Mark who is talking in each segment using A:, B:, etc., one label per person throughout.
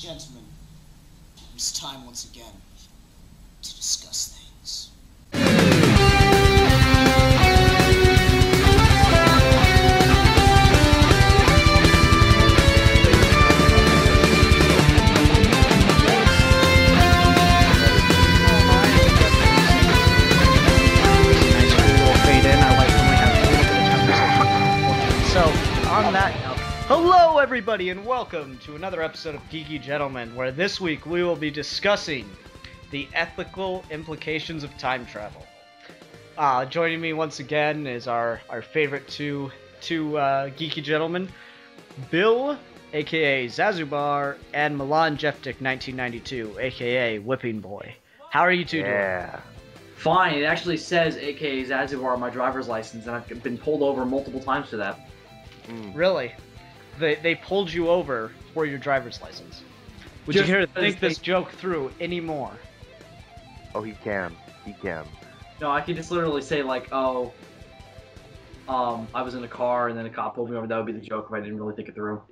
A: Gentlemen, it's time once again to discuss things.
B: On that note, hello everybody and welcome to another episode of Geeky Gentlemen, where this week we will be discussing the ethical implications of time travel. Joining me once again is our favorite two Geeky Gentlemen, Bill, aka Zazubar, and Milan Jeftik 1992, aka Whipping Boy. How are you two doing?
C: Fine, it actually says aka Zazubar on my driver's license, and I've been pulled over multiple times for that.
B: Really? They pulled you over for your driver's license. Would you care to think this joke through anymore?
D: Oh, he can.
C: No, I could just literally say like, I was in a car and then a cop pulled me over. That would be the joke if I didn't really think it through.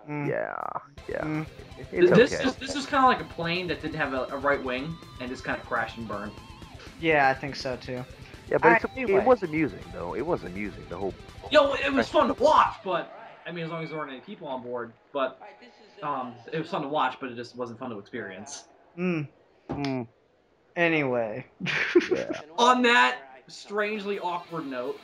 D: Yeah.
C: This is kind of like a plane that didn't have a right wing and just kind of crashed and burned.
B: Yeah, I think so too.
D: Yeah, but it was amusing though. It was amusing, the whole...
C: Yo, it was fun to watch, but I mean, as long as there weren't any people on board. But it was fun to watch, but it just wasn't fun to experience.
B: Anyway,
D: Yeah.
C: On that strangely awkward note,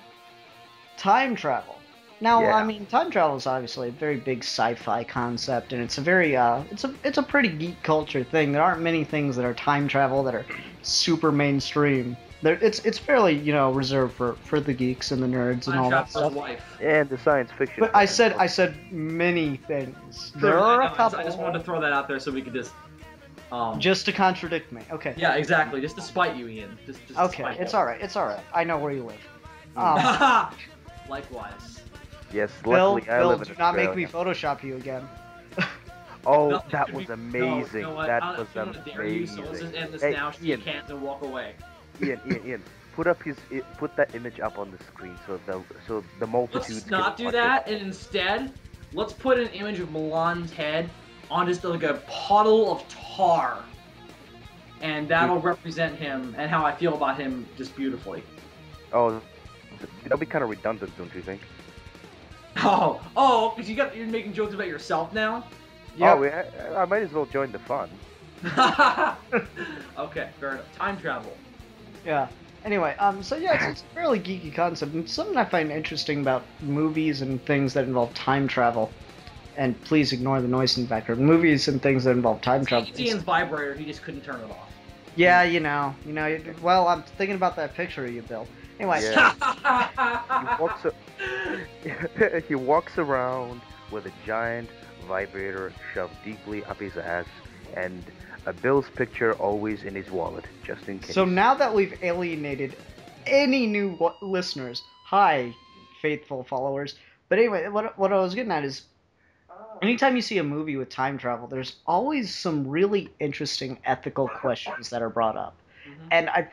B: time travel. Now,
D: Yeah.
B: I mean, time travel is obviously a very big sci-fi concept, and it's a very it's a pretty geek culture thing. There aren't many things that are time travel that are super mainstream. It's fairly, reserved for the geeks and the nerds and all that stuff.
D: And the science fiction.
B: But I said many things. There are a couple.
C: I just wanted to throw that out there so we could
B: just to contradict me. Okay.
C: Yeah, exactly. Just to spite you, Ian. Just
B: Okay, it's all right. It's all right. I know where you live.
C: Likewise.
D: Yes,
B: Bill,
D: luckily I live in
B: do not make
D: Australia.
B: me Photoshop you again.
D: Oh,
C: No,
D: that was amazing.
C: No,
D: that
C: I'm
D: was
C: gonna dare you, so let's just end this now, shake
D: Ian,
C: hands, and walk away.
D: Ian, put that image up on the screen so the multitudes.
C: Let's not do that, and instead, let's put an image of Milan's head on just like a puddle of tar, and that'll represent him and how I feel about him just beautifully.
D: Oh, that'll be kind of redundant, don't you think?
C: Oh, because you're making jokes about yourself now.
B: Yeah.
D: Oh, I might as well join the fun.
C: Okay, fair enough. Time travel.
B: Yeah. Anyway, so yeah, it's a fairly geeky concept, and something I find interesting about movies and things that involve time travel. And please ignore the noise in the background. Movies and things that involve time travel.
C: It's Ian's vibrator. He just couldn't turn it off.
B: Yeah, well, I'm thinking about that picture of you, Bill. Anyway.
D: Yeah. He walks around with a giant vibrator shoved deeply up his ass, and a Bill's picture always in his wallet, just in case.
B: So now that we've alienated any new listeners, hi, faithful followers. But anyway, what I was getting at is, anytime you see a movie with time travel, there's always some really interesting ethical questions that are brought up. And I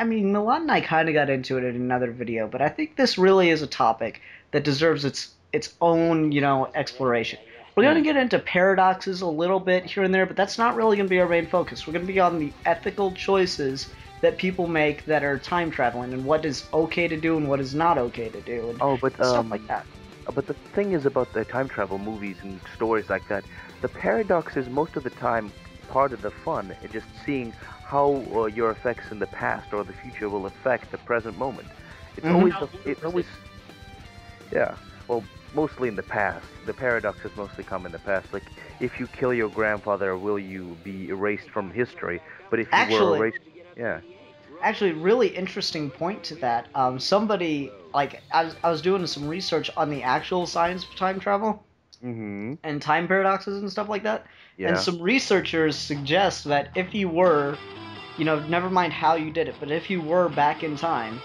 B: mean, Milan and I kind of got into it in another video, but I think this really is a topic that deserves its own, exploration. We're going to get into paradoxes a little bit here and there, but that's not really going to be our main focus. We're going to be on the ethical choices that people make that are time traveling, and what is okay to do and what is not okay to do, and stuff like that.
D: But the thing is about the time travel movies and stories like that, the paradox is most of the time part of the fun, just seeing how your effects in the past or the future will affect the present moment. It's always, yeah. Well, mostly in the past. The paradoxes mostly come in the past. Like, if you kill your grandfather, will you be erased from history? But if you were erased, yeah.
B: Actually, really interesting point to that. Somebody, I was doing some research on the actual science of time travel and time paradoxes and stuff like that.
D: Yeah.
B: And some researchers suggest that if you were, never mind how you did it, but if you were back in time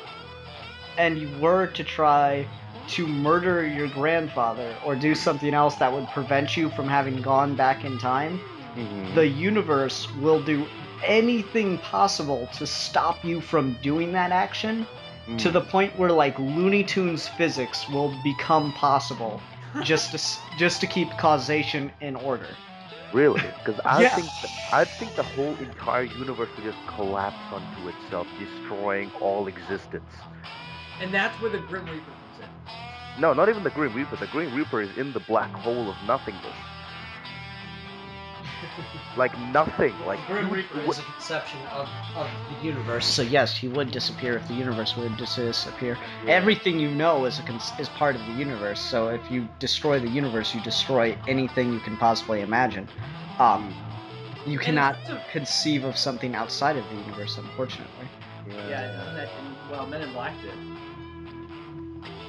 B: and you were to try to murder your grandfather or do something else that would prevent you from having gone back in time, the universe will do anything possible to stop you from doing that action, to the point where Looney Tunes physics will become possible just to keep causation in order.
D: Really? Because
B: Yeah.
D: I think the whole entire universe would just collapse onto itself, destroying all existence.
C: And that's where the Grim Reaper comes in.
D: No, not even the Grim Reaper. The Grim Reaper is in the black hole of nothingness. Like nothing. Like
B: Grim
D: you
B: Reaper
D: would-
B: is a conception of the universe. So yes, he would disappear if the universe would disappear.
D: Yeah.
B: Everything you know is is part of the universe. So if you destroy the universe, you destroy anything you can possibly imagine. You cannot conceive of something outside of the universe, unfortunately.
C: Well, Men in Black did.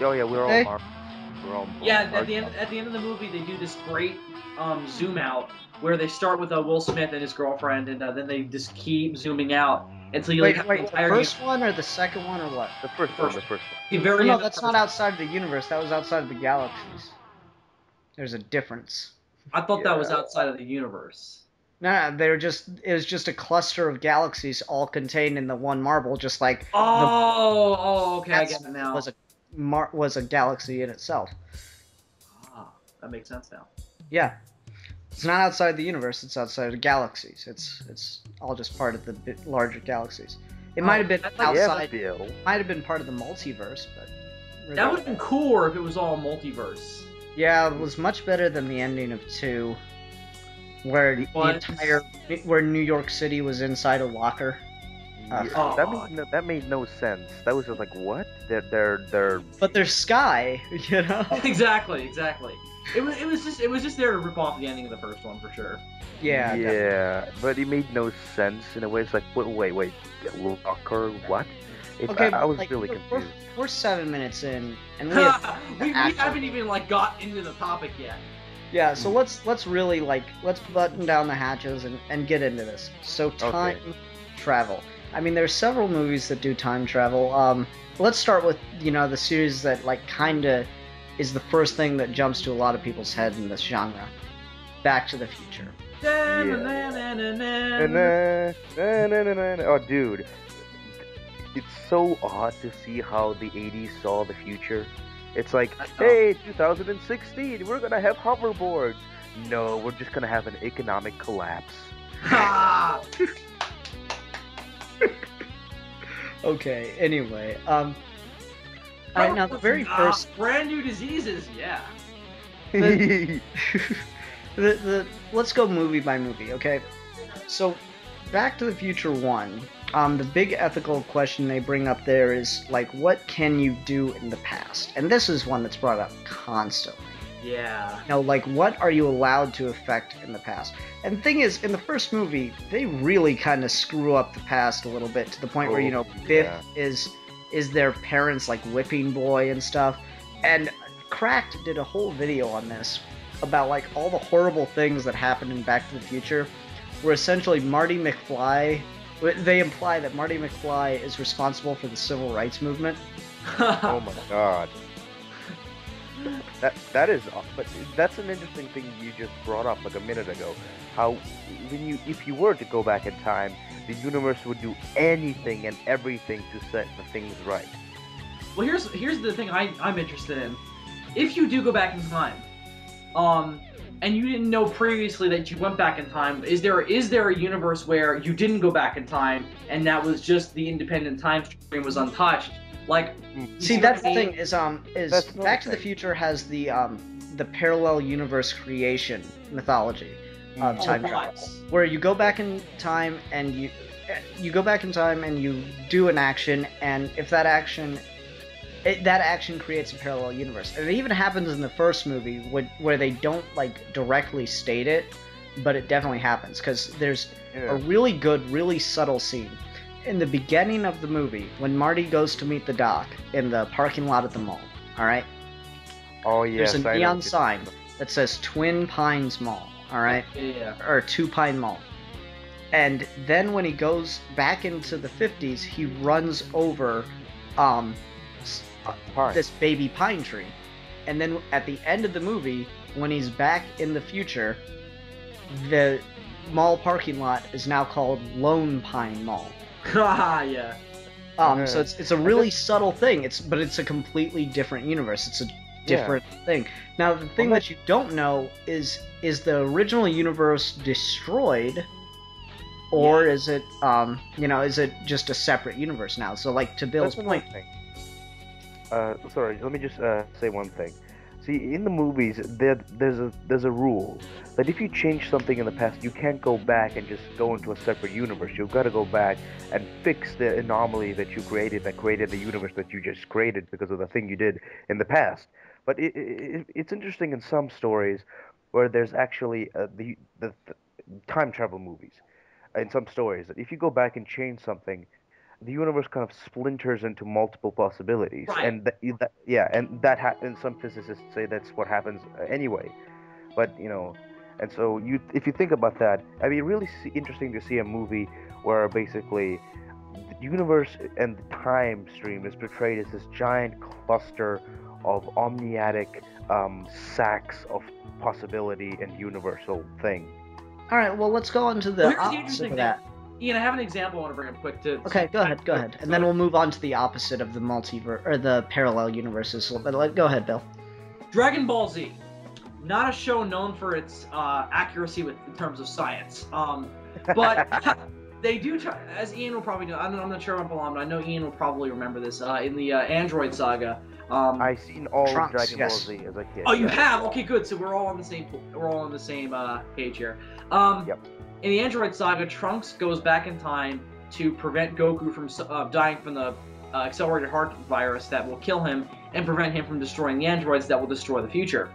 D: Oh yeah, we're all
B: Okay.
D: Marvel. We're all.
C: Yeah,
D: all
C: at the end of the movie, they do this great zoom out where they start with Will Smith and his girlfriend, and then they just keep zooming out until you
B: Wait,
C: have
B: the
C: the entire
B: first one or the second one or what?
D: The first one. The first one.
C: The very
B: No,
C: end of
B: that's
C: the
B: not
C: first-
B: outside of the universe. That was outside of the galaxies. There's a difference.
C: I thought that was
D: Yeah.
C: outside of the universe.
B: No, it was just a cluster of galaxies all contained in the one marble, just like
C: Okay, I get it now.
B: was a galaxy in itself.
C: That makes sense now.
B: Yeah, it's not outside the universe; it's outside of galaxies. It's all just part of the larger galaxies. It might have been
C: that's like-
B: outside.
D: Yeah, but
B: Might have been part of the multiverse, but
C: That would have been cooler if it was all multiverse.
B: yeah, it was much better than the ending of 2, where
C: What?
B: where New York City was inside a locker.
C: Oh.
D: that made no sense. That was just like what? They're.
B: But there's sky, you know.
C: Exactly. It was just there to rip off the ending of the first one for sure.
B: Yeah.
D: Yeah, but it made no sense in a way. It's like wait, locker what?
B: Okay,
D: I was
B: like,
D: really
B: we're-
D: confused.
B: We're 7 minutes in, and
C: we
B: actual-
C: haven't even got into the topic yet.
B: yeah. So let's really let's button down the hatches and get into this. So time travel. I mean, there's several movies that do time travel. Let's start with the series that kinda is the first thing that jumps to a lot of people's head in this genre. Back to the Future.
D: Oh, dude. It's so odd to see how the 80s saw the future. It's like, hey, 2016, we're gonna have hoverboards. No, we're just gonna have an economic collapse.
B: Okay. Anyway, all right, now the very first
C: brand new diseases, yeah.
B: let's go movie by movie, okay? So, Back to the Future 1, the big ethical question they bring up there is, what can you do in the past? And this is one that's brought up constantly.
C: Yeah.
B: What are you allowed to affect in the past? And the thing is, in the first movie, they really kind of screw up the past a little bit to the point where, Biff is their parents' whipping boy and stuff. And Cracked did a whole video on this about all the horrible things that happened in Back to the Future, where essentially Marty McFly, they imply that Marty McFly is responsible for the civil rights movement.
D: Oh my god. That is, but that's an interesting thing you just brought up a minute ago. How if you were to go back in time, the universe would do anything and everything to set the things right.
C: Well, here's the thing I'm interested in. If you do go back in time, and you didn't know previously that you went back in time, is there a universe where you didn't go back in time and that was just the independent time stream was untouched?
B: See, that's the thing is
D: That's
B: Back to the Future has the parallel universe creation mythology of time travel, where you go back in time and you go back in time and you do an action, and if that action creates a parallel universe. And it even happens in the first movie where they don't directly state it, but it definitely happens because there's a really good, really subtle scene in the beginning of the movie when Marty goes to meet the Doc in the parking lot at the mall. All right.
D: Oh yes.
B: There's a neon sign that says Twin Pines Mall. All right.
C: Yeah.
B: Or Two Pine Mall. And then when he goes back into the 50s, he runs over this baby pine tree. And then at the end of the movie, when he's back in the future, the mall parking lot is now called Lone Pine Mall.
C: Yeah.
B: So it's a really subtle thing. But it's a completely different universe. different thing. Now, the thing that you don't know is the original universe destroyed, or is it is it just a separate universe now? So, like, to Bill's
D: That's
B: point.
D: another thing. Sorry, let me just say one thing. See, in the movies, there's a rule that if you change something in the past, you can't go back and just go into a separate universe. You've got to go back and fix the anomaly that you created, that created the universe that you just created because of the thing you did in the past. But it's interesting in some stories where there's actually the time travel movies. In some stories, that if you go back and change something, the universe kind of splinters into multiple possibilities,
C: Right.
D: and and some physicists say that's what happens anyway. But and so if you think about that, I mean, really interesting to see a movie where basically the universe and the time stream is portrayed as this giant cluster of omniatic sacks of possibility and universal thing.
B: All right, well, let's go on to the
C: Well, here's the
B: opposite
C: interesting
B: of
C: thing.
B: that.
C: Ian, I have an example I want to bring up quick to.
B: Okay, go ahead, and then we'll move on to the opposite of the multiverse or the parallel universes. But go ahead, Bill.
C: Dragon Ball Z, not a show known for its accuracy in terms of science. But they do, as Ian will probably know. I'm not sure about Balam, but I know Ian will probably remember this. In the Android saga.
D: I've seen all
B: Trunks,
D: of Dragon Ball
B: yes.
D: Z as a kid.
C: Oh, you have? Okay, good. So we're all on the same. We're all on the same page here.
D: Yep.
C: In the Android saga, Trunks goes back in time to prevent Goku from dying from the accelerated heart virus that will kill him and prevent him from destroying the androids that will destroy the future.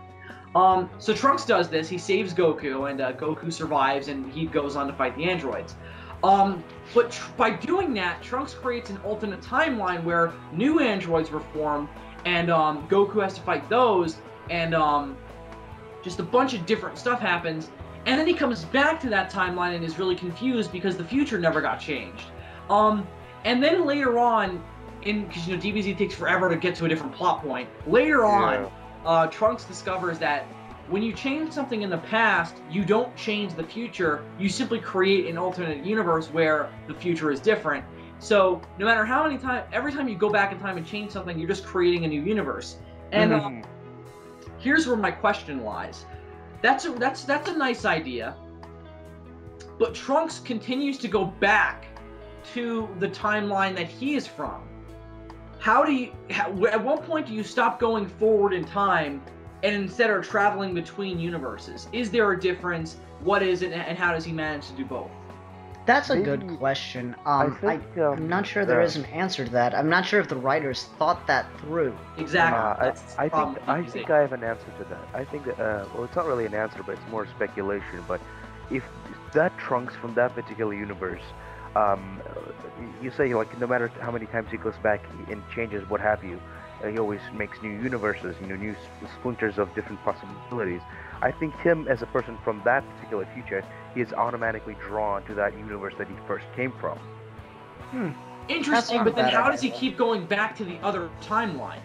C: So Trunks does this. He saves Goku, and Goku survives, and he goes on to fight the androids. But by doing that, Trunks creates an alternate timeline where new androids were formed, and Goku has to fight those, and just a bunch of different stuff happens. And then he comes back to that timeline and is really confused because the future never got changed. And then later on, because DBZ takes forever to get to a different plot point. Later on, Trunks discovers that when you change something in the past, you don't change the future. You simply create an alternate universe where the future is different. So no matter how many times, every time you go back in time and change something, you're just creating a new universe. And here's where my question lies. That's a nice idea, but Trunks continues to go back to the timeline that he is from. At what point do you stop going forward in time and instead are traveling between universes? Is there a difference? What is it, and how does he manage to do both?
B: That's a good question. I'm not sure there is an answer to that. I'm not sure if the writers thought that through.
C: Exactly.
D: I think I have an answer to that. I think that, well, it's not really an answer, but it's more speculation. But if that Trunks from that particular universe, you say, like, no matter how many times he goes back and changes what have you, he always makes new universes, new splinters of different possibilities. I think him as a person from that particular future, he is automatically drawn to that universe that he first came from.
C: Interesting, but then how does he keep going back to the other timeline?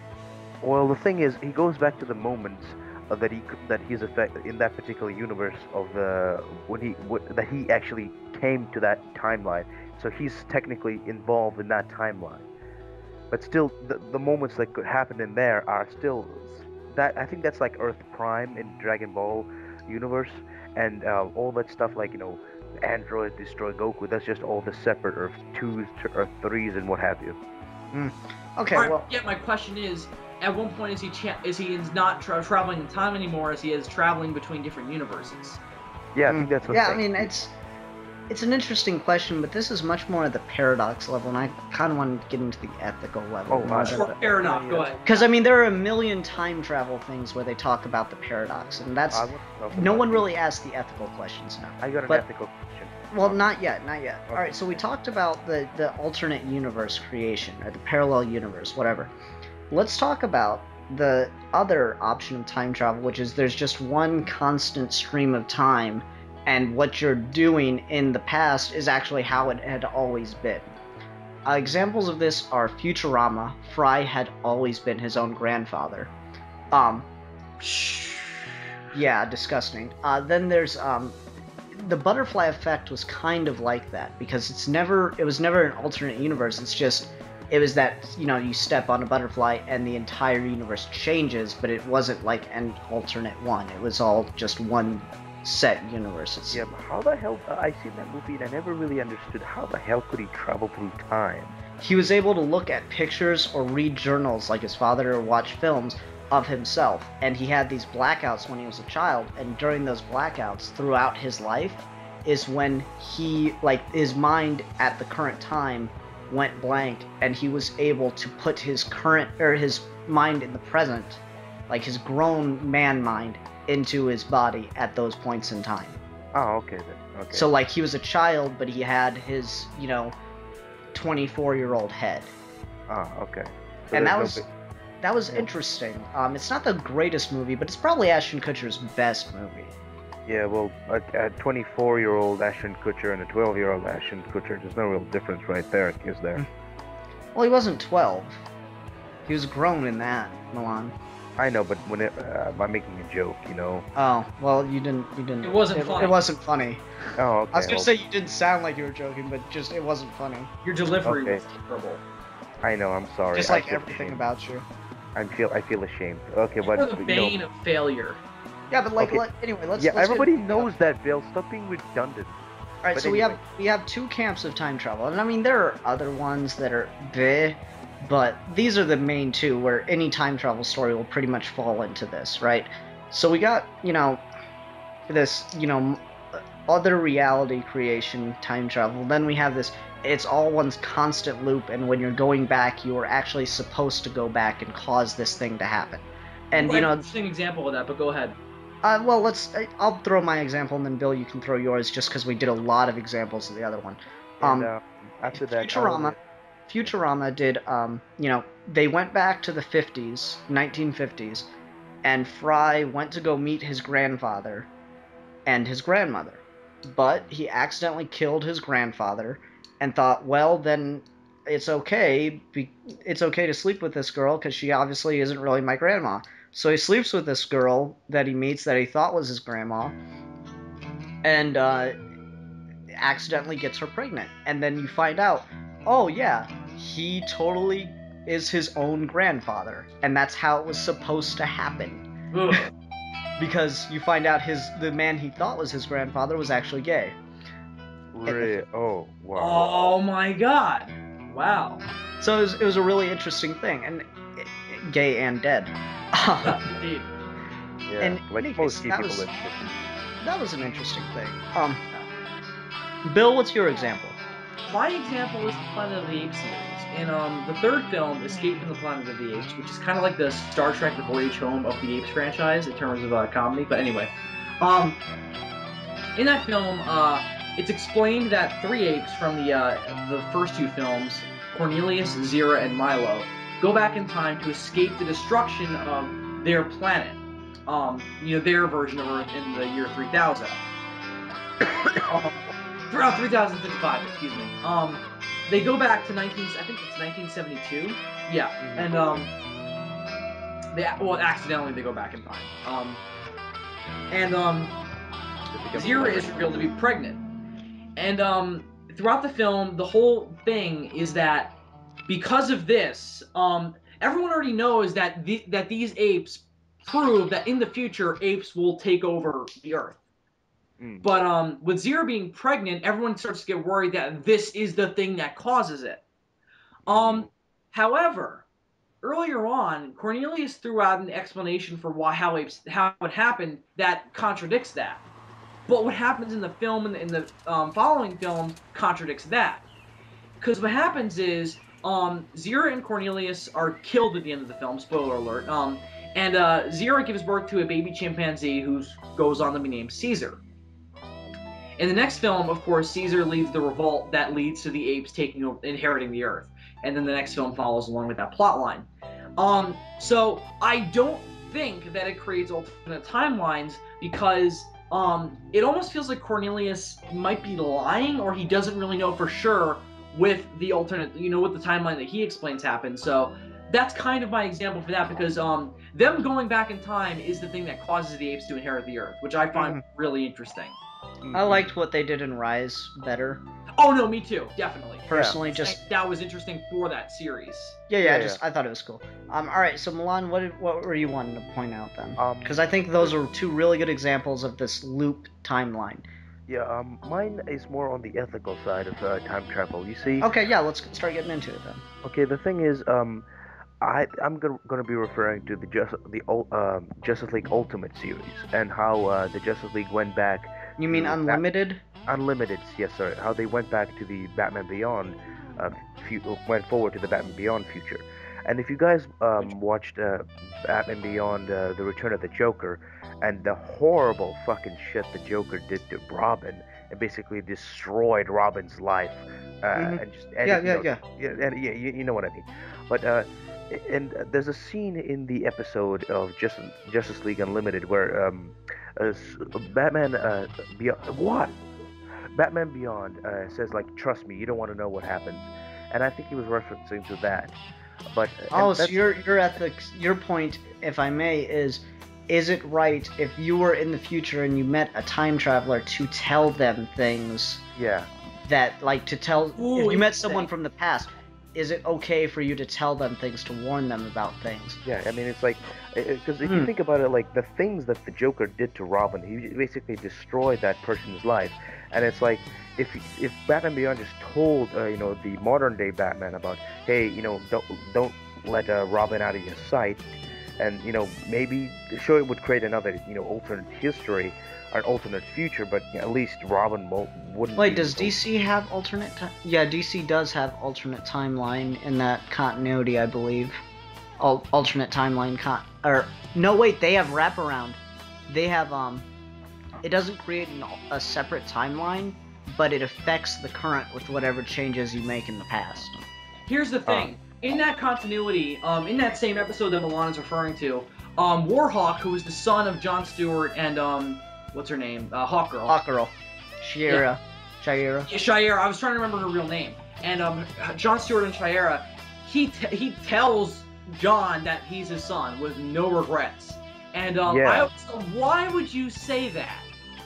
D: Well, the thing is, he goes back to the moments that he's affected in that particular universe of that he actually came to that timeline. So he's technically involved in that timeline. But still, the moments that could happen in there are still that. I think that's like Earth Prime in Dragon Ball universe, and all that stuff like android destroy Goku. That's just all the separate Earth 2s to Earth 3s and what have you.
B: Okay.
C: Right,
B: well,
C: yeah. My question is, at one point is he not traveling in time anymore? As he is traveling between different universes?
D: Yeah, I think that's what.
B: Yeah, I mean it's an interesting question, but this is much more at the paradox level, and I kind of want to get into the ethical level.
C: Fair enough. Go ahead.
B: Because I mean, there are a million time travel things where they talk about the paradox, and that's no one really asked the ethical questions now.
D: I got an ethical question.
B: Well, not yet. Okay. All right, so we
D: Okay.
B: talked about the alternate universe creation, or the parallel universe, whatever. Let's talk about the other option of time travel, which is there's just one constant stream of time, and what you're doing in the past is actually how it had always been. Examples of this are Futurama. Fry had always been his own grandfather. Yeah, disgusting. Then there's the butterfly effect was kind of like that, because it was never an alternate universe. It's just it was that, you step on a butterfly and the entire universe changes, but it wasn't like an alternate one. It was all just one set universe.
D: Yeah, but how the hell? I seen that movie and I never really understood how the hell could he travel through time?
B: He was able to look at pictures or read journals like his father or watch films of himself, and he had these blackouts when he was a child, and during those blackouts throughout his life is when his mind at the current time went blank, and he was able to put his mind in the present, like his grown man mind, into his body at those points in time.
D: Oh, okay then. Okay.
B: So like he was a child, but he had his 24-year-old head.
D: Oh, okay. So
B: And
D: there's
B: that was interesting. It's not the greatest movie, but it's probably Ashton Kutcher's best movie.
D: Yeah, well, a 24-year-old Ashton Kutcher and a 12-year-old Ashton Kutcher, there's no real difference right there, is there?
B: Well, he wasn't 12. He was grown in that, Milan.
D: I know, but when I'm making a joke,
B: Oh, well, you didn't.
C: It wasn't funny.
B: It wasn't funny.
D: Oh, okay.
B: I was gonna say you didn't sound like you were joking, but just it wasn't funny.
C: Your delivery
D: Okay.
C: was terrible.
D: I know. I'm sorry.
B: Just
D: I
B: like
D: feel
B: everything
D: ashamed.
B: about you.
D: I feel ashamed. Okay,
C: You're
D: but
C: the bane of failure.
B: Yeah, but
D: Okay.
B: Anyway, let's.
D: yeah,
B: let's
D: everybody
B: get,
D: knows that, Bill. Stop being redundant.
B: All right,
D: but
B: so
D: anyway.
B: we have two camps of time travel, and I mean there are other ones that are bleh, but these are the main two where any time travel story will pretty much fall into this, right? So we got this other reality creation time travel. Then we have this. It's all one constant loop, and when you're going back, you are actually supposed to go back and cause this thing to happen. And
C: An interesting example of that, but go ahead.
B: well, I'll throw my example, and then Bill, you can throw yours, just because we did a lot of examples of the other one.
D: And after that,
B: Futurama did, they went back to the 50s, 1950s, and Fry went to go meet his grandfather and his grandmother. But he accidentally killed his grandfather and thought, well, then it's okay to sleep with this girl because she obviously isn't really my grandma. So he sleeps with this girl that he meets that he thought was his grandma, and accidentally gets her pregnant. And then you find out, oh yeah, he totally is his own grandfather, and that's how it was supposed to happen.
C: Ugh.
B: Because you find out the man he thought was his grandfather was actually gay.
D: Really? Oh, wow.
C: Oh my god. Wow.
B: So it was a really interesting thing, and gay and dead.
C: Indeed.
D: Yeah,
B: and
D: like
B: Nick,
D: most gay
B: that
D: people
B: was-
D: that
B: That was an interesting thing. Bill, what's your example?
C: My example is the Planet of the Apes series. In the third film, Escape from the Planet of the Apes, which is kind of like the Star Trek: The Voyage Home of the Apes franchise in terms of comedy. But anyway, in that film, it's explained that three apes from the first two films, Cornelius, Zira, and Milo, go back in time to escape the destruction of their planet. Their version of Earth in the year 3000. 3055, excuse me. They go back to I think it's 1972. Yeah, and accidentally they go back in time. Zira is revealed to be pregnant, and throughout the film, the whole thing is that because of this, everyone already knows that these apes prove that in the future apes will take over the Earth. But with Zira being pregnant, everyone starts to get worried that this is the thing that causes it. However, earlier on, Cornelius threw out an explanation for how it happened that contradicts that. But what happens in the film and in the following films contradicts that. Because what happens is Zira and Cornelius are killed at the end of the film. Spoiler alert. And Zira gives birth to a baby chimpanzee who goes on to be named Caesar. In the next film, of course, Caesar leads the revolt that leads to the apes inheriting the Earth. And then the next film follows along with that plot line. So I don't think that it creates alternate timelines because it almost feels like Cornelius might be lying, or he doesn't really know for sure with the alternate, with the timeline that he explains happened. So that's kind of my example for that, because them going back in time is the thing that causes the apes to inherit the Earth, which I find really interesting.
B: I liked what they did in Rise better.
C: Oh no, me too, definitely.
B: Personally, just
C: that was interesting for that series.
B: yeah. I thought it was cool. All right, so Milan, what were you wanting to point out then? Because I think those are two really good examples of this loop timeline.
D: Yeah, mine is more on the ethical side of time travel. You see?
B: Okay, yeah, let's start getting into it then.
D: Okay, the thing is, I'm gonna be referring to the Justice League Ultimate series and how the Justice League went back.
B: You mean Unlimited?
D: Unlimited, yes, sir. How they went back to the Batman Beyond, went forward to the Batman Beyond future. And if you guys watched Batman Beyond: The Return of the Joker, and the horrible fucking shit the Joker did to Robin, and basically destroyed Robin's life, and just you know what I mean. But and there's a scene in the episode of Justice League Unlimited where Batman Batman Beyond says like, trust me, you don't want to know what happens, and I think he was referencing to that. But
B: so your point, if I may, is it right if you were in the future and you met a time traveler to tell them things?
D: Yeah.
B: That like to tell if you met someone from the past, is it okay for you to tell them things, to warn them about things?
D: Yeah, I mean, it's like, because if you think about it, like, the things that the Joker did to Robin, he basically destroyed that person's life. And it's like, if Batman Beyond just told, the modern day Batman about, hey, don't let Robin out of your sight, and, maybe, sure, it would create another, alternate history, an alternate future, but at least Robin wouldn't.
B: Wait, does DC have alternate time? Yeah, DC does have alternate timeline in that continuity, I believe. Alternate timeline no, wait, they have wraparound. They have it doesn't create a separate timeline, but it affects the current with whatever changes you make in the past.
C: Here's the thing. In that continuity, in that same episode that Milan is referring to, Warhawk, who was the son of Jon Stewart and what's her name? Hawkgirl.
B: Hawkgirl. Shira.
C: Yeah, Shira. I was trying to remember her real name. And Jon Stewart and Shira, he tells John that he's his son with no regrets. And I always thought, why would you say that?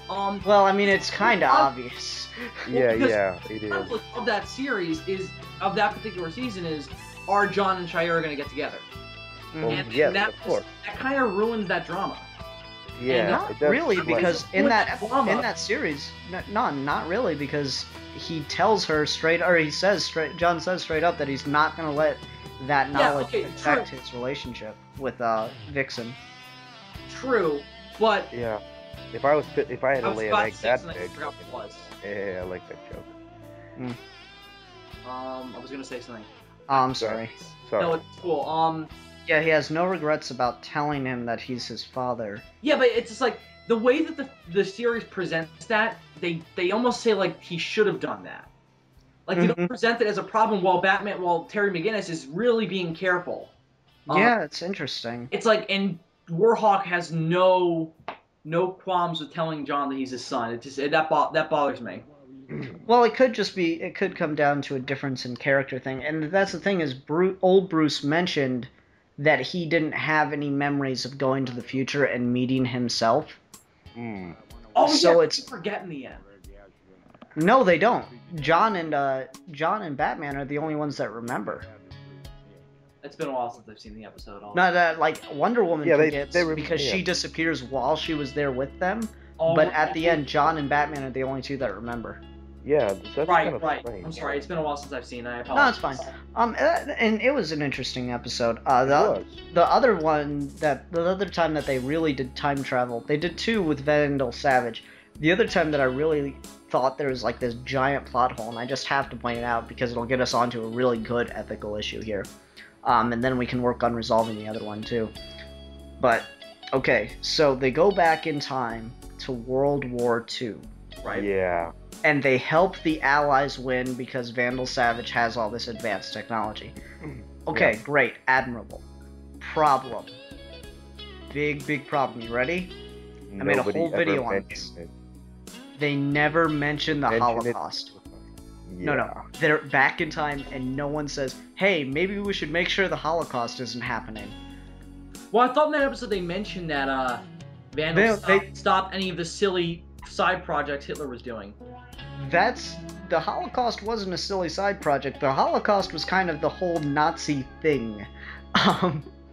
B: Well, I mean, it's kind of obvious.
D: Yeah, it is.
C: The conflict of that series of that particular season is, are John and Shira going to get together?
D: Well,
C: and
D: yes, of course.
C: That kind of ruins that drama.
D: Yeah,
B: not really, because in that series, not really, because he tells her John says straight up that he's not gonna let that knowledge affect his relationship with Vixen.
C: True, but
D: yeah, if I had to lay an egg that big,
C: I forgot what it was.
D: Yeah, I like that joke.
C: I was gonna say something.
B: I'm sorry.
C: No, it's cool.
B: Yeah, he has no regrets about telling him that he's his father.
C: Yeah, but it's just like the way that the series presents that, they almost say like he should have done that. Like they don't present it as a problem while Terry McGinnis is really being careful.
B: Yeah, it's interesting.
C: It's like, and Warhawk has no qualms with telling John that he's his son. It just that bothers me.
B: Well, it could come down to a difference in character thing, and that's the thing is, old Bruce mentioned that he didn't have any memories of going to the future and meeting himself.
C: Oh,
B: so
C: yeah, it's forget in the end.
B: No, they don't. John and Batman are the only ones that remember.
C: It's been a while since I've seen the episode.
B: No, like Wonder Woman forgets because
D: yeah.
B: she disappears while she was there with them. But at the end, John and Batman are the only two that remember.
D: Yeah, that's
C: right.
D: Kind of strange.
C: I'm sorry, it's been a while since I've seen it. I
B: No,
C: apologize.
B: it's fine. And it was an interesting episode. The other time that they really did time travel, they did two with Vandal Savage. The other time that I really thought there was like this giant plot hole, and I just have to point it out because it'll get us onto a really good ethical issue here. And then we can work on resolving the other one too. But, okay, so they go back in time to World War II, right?
D: Yeah.
B: And they help the Allies win because Vandal Savage has all this advanced technology. Okay, great, admirable. Problem. Big problem. You ready? I made a whole video on this. They never mention the Holocaust.
D: Yeah.
B: No. They're back in time and no one says, hey, maybe we should make sure the Holocaust isn't happening.
C: Well, I thought in that episode they mentioned that Vandal stopped any of the silly side projects Hitler was doing.
B: The Holocaust wasn't a silly side project. The Holocaust was kind of the whole Nazi thing.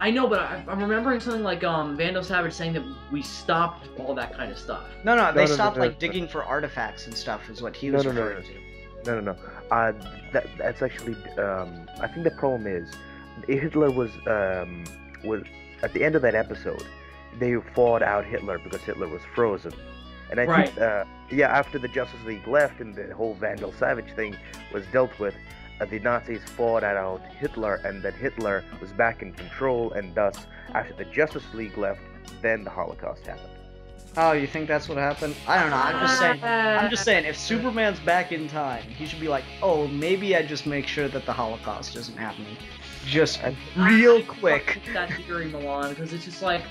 C: I know, but I'm remembering something like Vandal Savage saying that we stopped all that kind of stuff.
B: No, they stopped digging for artifacts and stuff, is what he was referring to.
D: No. That's actually. I think the problem is Hitler was at the end of that episode. They fought out Hitler because Hitler was frozen, and I think after the Justice League left and the whole Vandal Savage thing was dealt with, the Nazis fought out Hitler, and that Hitler was back in control, and thus after the Justice League left, then the Holocaust happened.
B: Oh, you think that's what happened? I don't know. I'm just saying. If Superman's back in time, he should be like, oh, maybe I just make sure that the Holocaust isn't happening, just real quick.
C: That theory, Milan, because it's just like,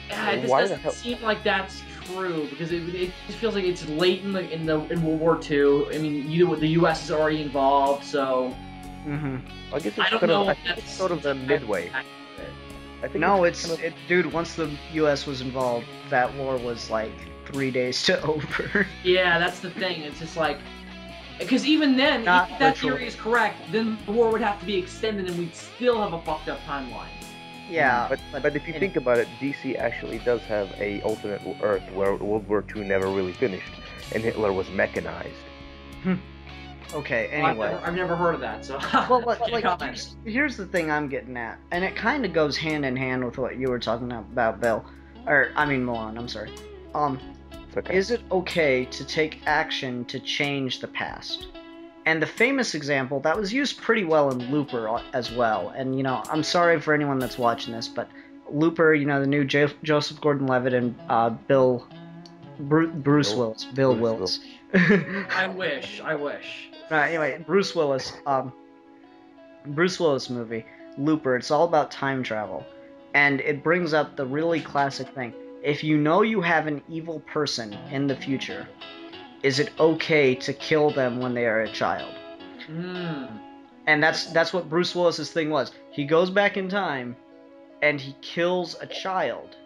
C: this doesn't seem like that's true, because it just feels like it's late in World War II. I mean, the U.S. is already involved, so.
D: I guess
C: I don't know.
D: It's sort of the midway.
B: Dude, once the U.S. was involved, that war was like 3 days to over.
C: Yeah, that's the thing. It's just like, because even then, if that theory is correct, then the war would have to be extended, and we'd still have a fucked up timeline.
B: Yeah,
D: but if you think about it, DC actually does have a alternate Earth where World War II never really finished, and Hitler was mechanized.
B: Okay, anyway.
C: I've never heard of that, so.
B: Well, here's the thing I'm getting at, and it kind of goes hand in hand with what you were talking about, Bill. Milan, I'm sorry.
D: It's okay.
B: Is it okay to take action to change the past? And the famous example, that was used pretty well in Looper as well, and, I'm sorry for anyone that's watching this, but Looper, the new Joseph Gordon-Levitt and Bruce Willis. Bill Willis.
C: I wish.
B: Anyway, Bruce Willis movie, Looper, it's all about time travel. And it brings up the really classic thing. If you know you have an evil person in the future, is it okay to kill them when they are a child? And that's what Bruce Willis's thing was. He goes back in time, and he kills a child.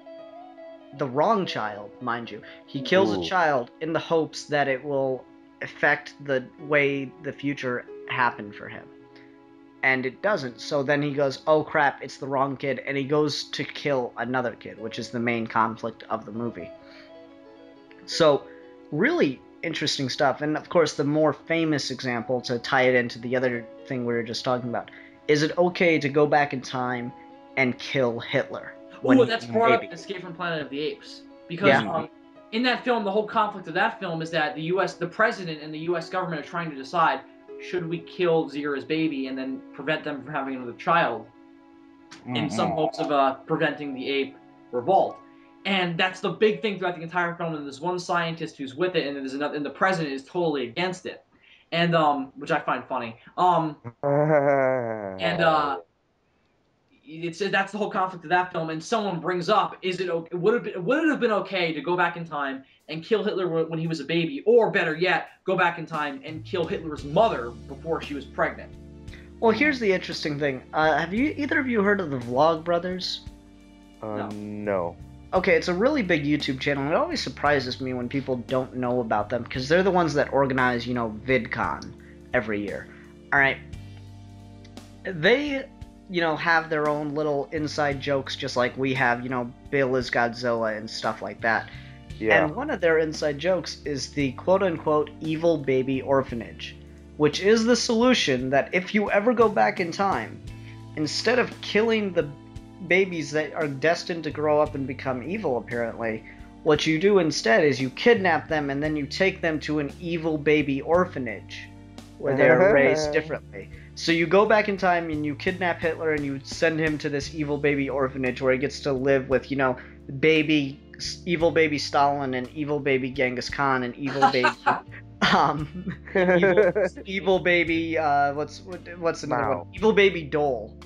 B: The wrong child, mind you. He kills a child in the hopes that it will affect the way the future happened for him. And it doesn't. So then he goes, oh crap, it's the wrong kid. And he goes to kill another kid, which is the main conflict of the movie. So, really interesting stuff. And of course, the more famous example, to tie it into the other thing we were just talking about, is it okay to go back in time and kill Hitler?
C: Oh, that's brought up in Escape from Planet of the Apes. Because in that film, the whole conflict of that film is that the president and the U.S. government are trying to decide, should we kill Zira's baby and then prevent them from having another child? In some hopes of preventing the ape revolt. And that's the big thing throughout the entire film, and there's one scientist who's with it, and there's another, and the president is totally against it. And, which I find funny. That's the whole conflict of that film, and someone brings up, would it have been okay to go back in time and kill Hitler when he was a baby, or better yet, go back in time and kill Hitler's mother before she was pregnant?
B: Well, here's the interesting thing. Have either of you heard of the Vlog Brothers?
D: No.
B: Okay, it's a really big YouTube channel, and it always surprises me when people don't know about them, because they're the ones that organize, VidCon every year. Alright. They, have their own little inside jokes, just like we have, Bill is Godzilla and stuff like that. Yeah. And one of their inside jokes is the quote-unquote evil baby orphanage, which is the solution that if you ever go back in time, instead of killing the babies that are destined to grow up and become evil, apparently, what you do instead is you kidnap them and then you take them to an evil baby orphanage where they're raised differently. So you go back in time and you kidnap Hitler and you send him to this evil baby orphanage where he gets to live with, evil baby Stalin and evil baby Genghis Khan and evil baby evil baby what's another one? Evil baby Dole.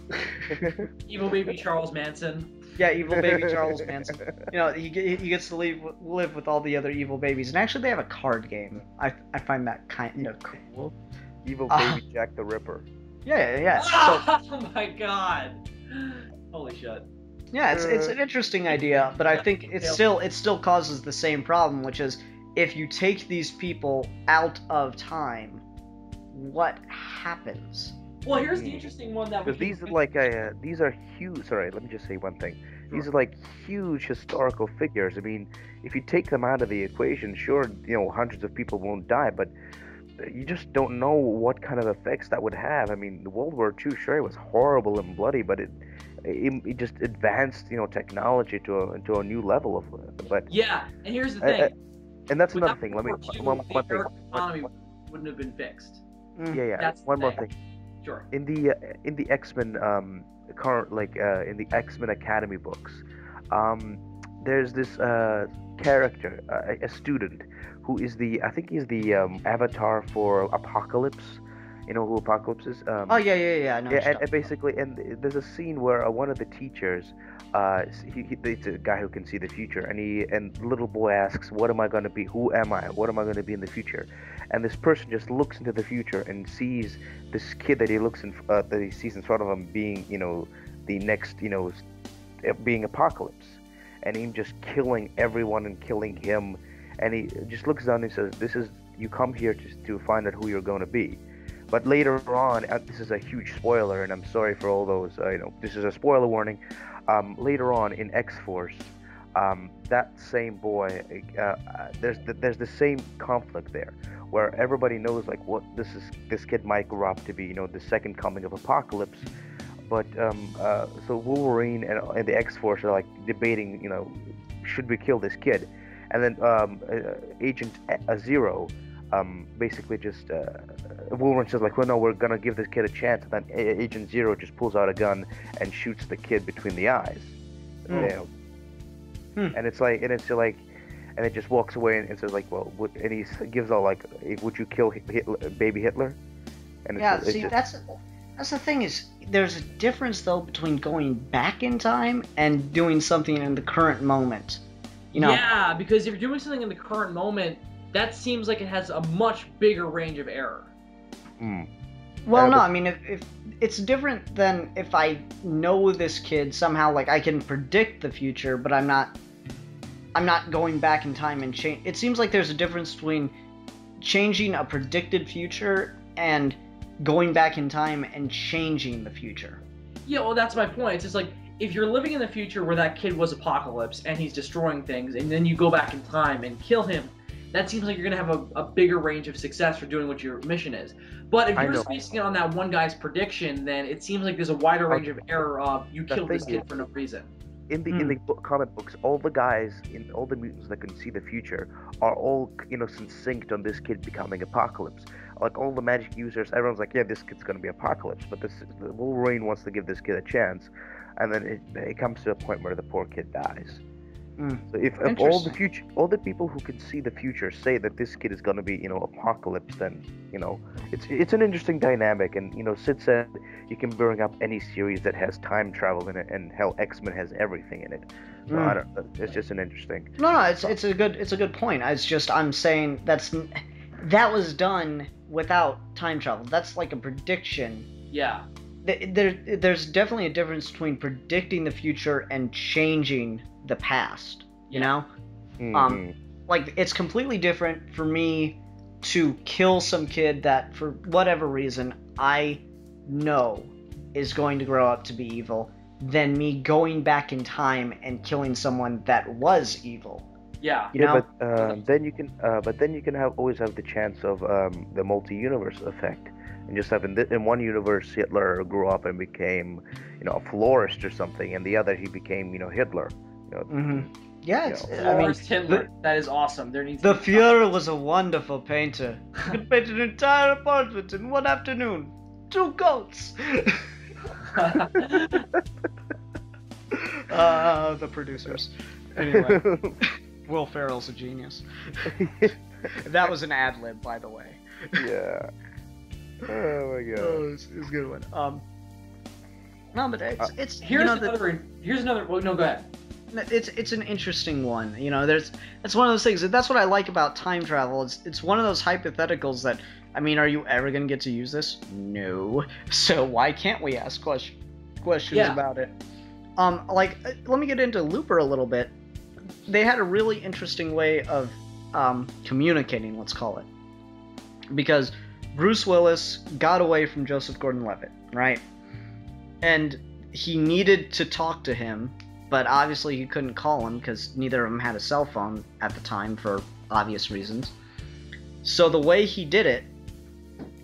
C: Evil baby Charles Manson.
B: Yeah, evil baby Charles Manson. He gets to live with all the other evil babies, and actually they have a card game. I find that kind of cool.
D: Evil baby Jack the Ripper.
B: Yeah.
C: Oh my god. Holy shit.
B: Yeah, it's an interesting idea, but I think it still causes the same problem, which is if you take these people out of time, what happens?
C: Well, here's the interesting one that we
D: Because these
C: can.
D: are like these are huge. Sorry, let me just say one thing. These are like huge historical figures. I mean, if you take them out of the equation, sure, hundreds of people won't die, but you just don't know what kind of effects that would have. I mean, World War II, sure, it was horrible and bloody, but it just advanced, technology to a new level of. But
C: Yeah, and here's the
D: I- I-
C: thing.
D: and that's another
C: Without
D: thing. Let me
C: World War II,
D: one
C: the
D: thing.
C: American economy wouldn't have been fixed.
D: Yeah.
C: That's the
D: One more
C: thing.
D: thing.
C: Sure.
D: In the X-Men current in the X-Men Academy books, there's this character, a student who is I think he's the avatar for Apocalypse. You know who Apocalypse is?
B: Oh yeah. I know.
D: Yeah, and basically, and there's a scene where one of the teachers, it's a guy who can see the future, and the little boy asks, "What am I going to be? Who am I? What am I going to be in the future?" And this person just looks into the future and sees this kid that he sees in front of him being, the next, being Apocalypse, and him just killing everyone and killing him, and he just looks down and says, "This is you come here to find out who you're going to be." But later on, this is a huge spoiler, and I'm sorry for all those. This is a spoiler warning. Later on in X-Force, that same boy, there's the same conflict there, where everybody knows like what this kid might grow up to be. The second coming of Apocalypse. But so Wolverine and the X-Force are like debating, should we kill this kid? And then Agent Zero. Basically just Wolverine says like, well, no, we're gonna give this kid a chance, and then Agent Zero just pulls out a gun and shoots the kid between the eyes. And it's like, and it just walks away and says like, well, and he gives all like, would you kill baby Hitler? And
B: that's the thing is, there's a difference though between going back in time and doing something in the current moment.
C: Yeah, because if you're doing something in the current moment, that seems like it has a much bigger range of error.
B: Well, no, I mean, if it's different than if I know this kid somehow, like I can predict the future, but I'm not going back in time and change. It seems like there's a difference between changing a predicted future and going back in time and changing the future.
C: Yeah, well, that's my point. It's just like, if you're living in the future where that kid was Apocalypse and he's destroying things, and then you go back in time and kill him, that seems like you're going to have a bigger range of success for doing what your mission is. But if you're basing it on that one guy's prediction, then it seems like there's a wider range of error of you killed this kid for no reason.
D: In the comic books, all the guys in all the mutants that can see the future are all synced on this kid becoming Apocalypse. Like all the magic users, everyone's like, yeah, this kid's gonna be Apocalypse, but the Wolverine wants to give this kid a chance, and then it comes to a point where the poor kid dies. So if all the people who can see the future say that this kid is gonna be Apocalypse, then it's an interesting dynamic. And Sid said you can bring up any series that has time travel in it, and hell, X-Men has everything in it. So I don't. It's just an interesting.
B: No, it's a good point. I'm saying that was done without time travel. That's like a prediction.
C: Yeah.
B: There's definitely a difference between predicting the future and changing the past. Like it's completely different for me to kill some kid that for whatever reason I know is going to grow up to be evil than me going back in time and killing someone that was evil.
C: Yeah.
D: But then you can always have the chance of the multi-universe effect, and just having in one universe Hitler grew up and became a florist or something, and the other he became Hitler.
B: Yeah,
C: Hitler. That is awesome. There needs.
B: The Fuhrer was a wonderful painter. He could paint an entire apartment in one afternoon. 2 goats. The producers. Anyway, Will Ferrell's a genius. That was an ad lib, by the way.
D: Yeah. Oh my god.
B: Oh, it's a good one. No, but it's
C: here's another. Well, no, go ahead.
B: It's an interesting one. It's one of those things. That's what I like about time travel. It's one of those hypotheticals that, I mean, are you ever gonna get to use this? No. So why can't we ask questions about it? Let me get into Looper a little bit. They had a really interesting way of communicating, let's call it. Because Bruce Willis got away from Joseph Gordon-Levitt, right? And he needed to talk to him, but obviously he couldn't call him because neither of them had a cell phone at the time for obvious reasons. So the way he did it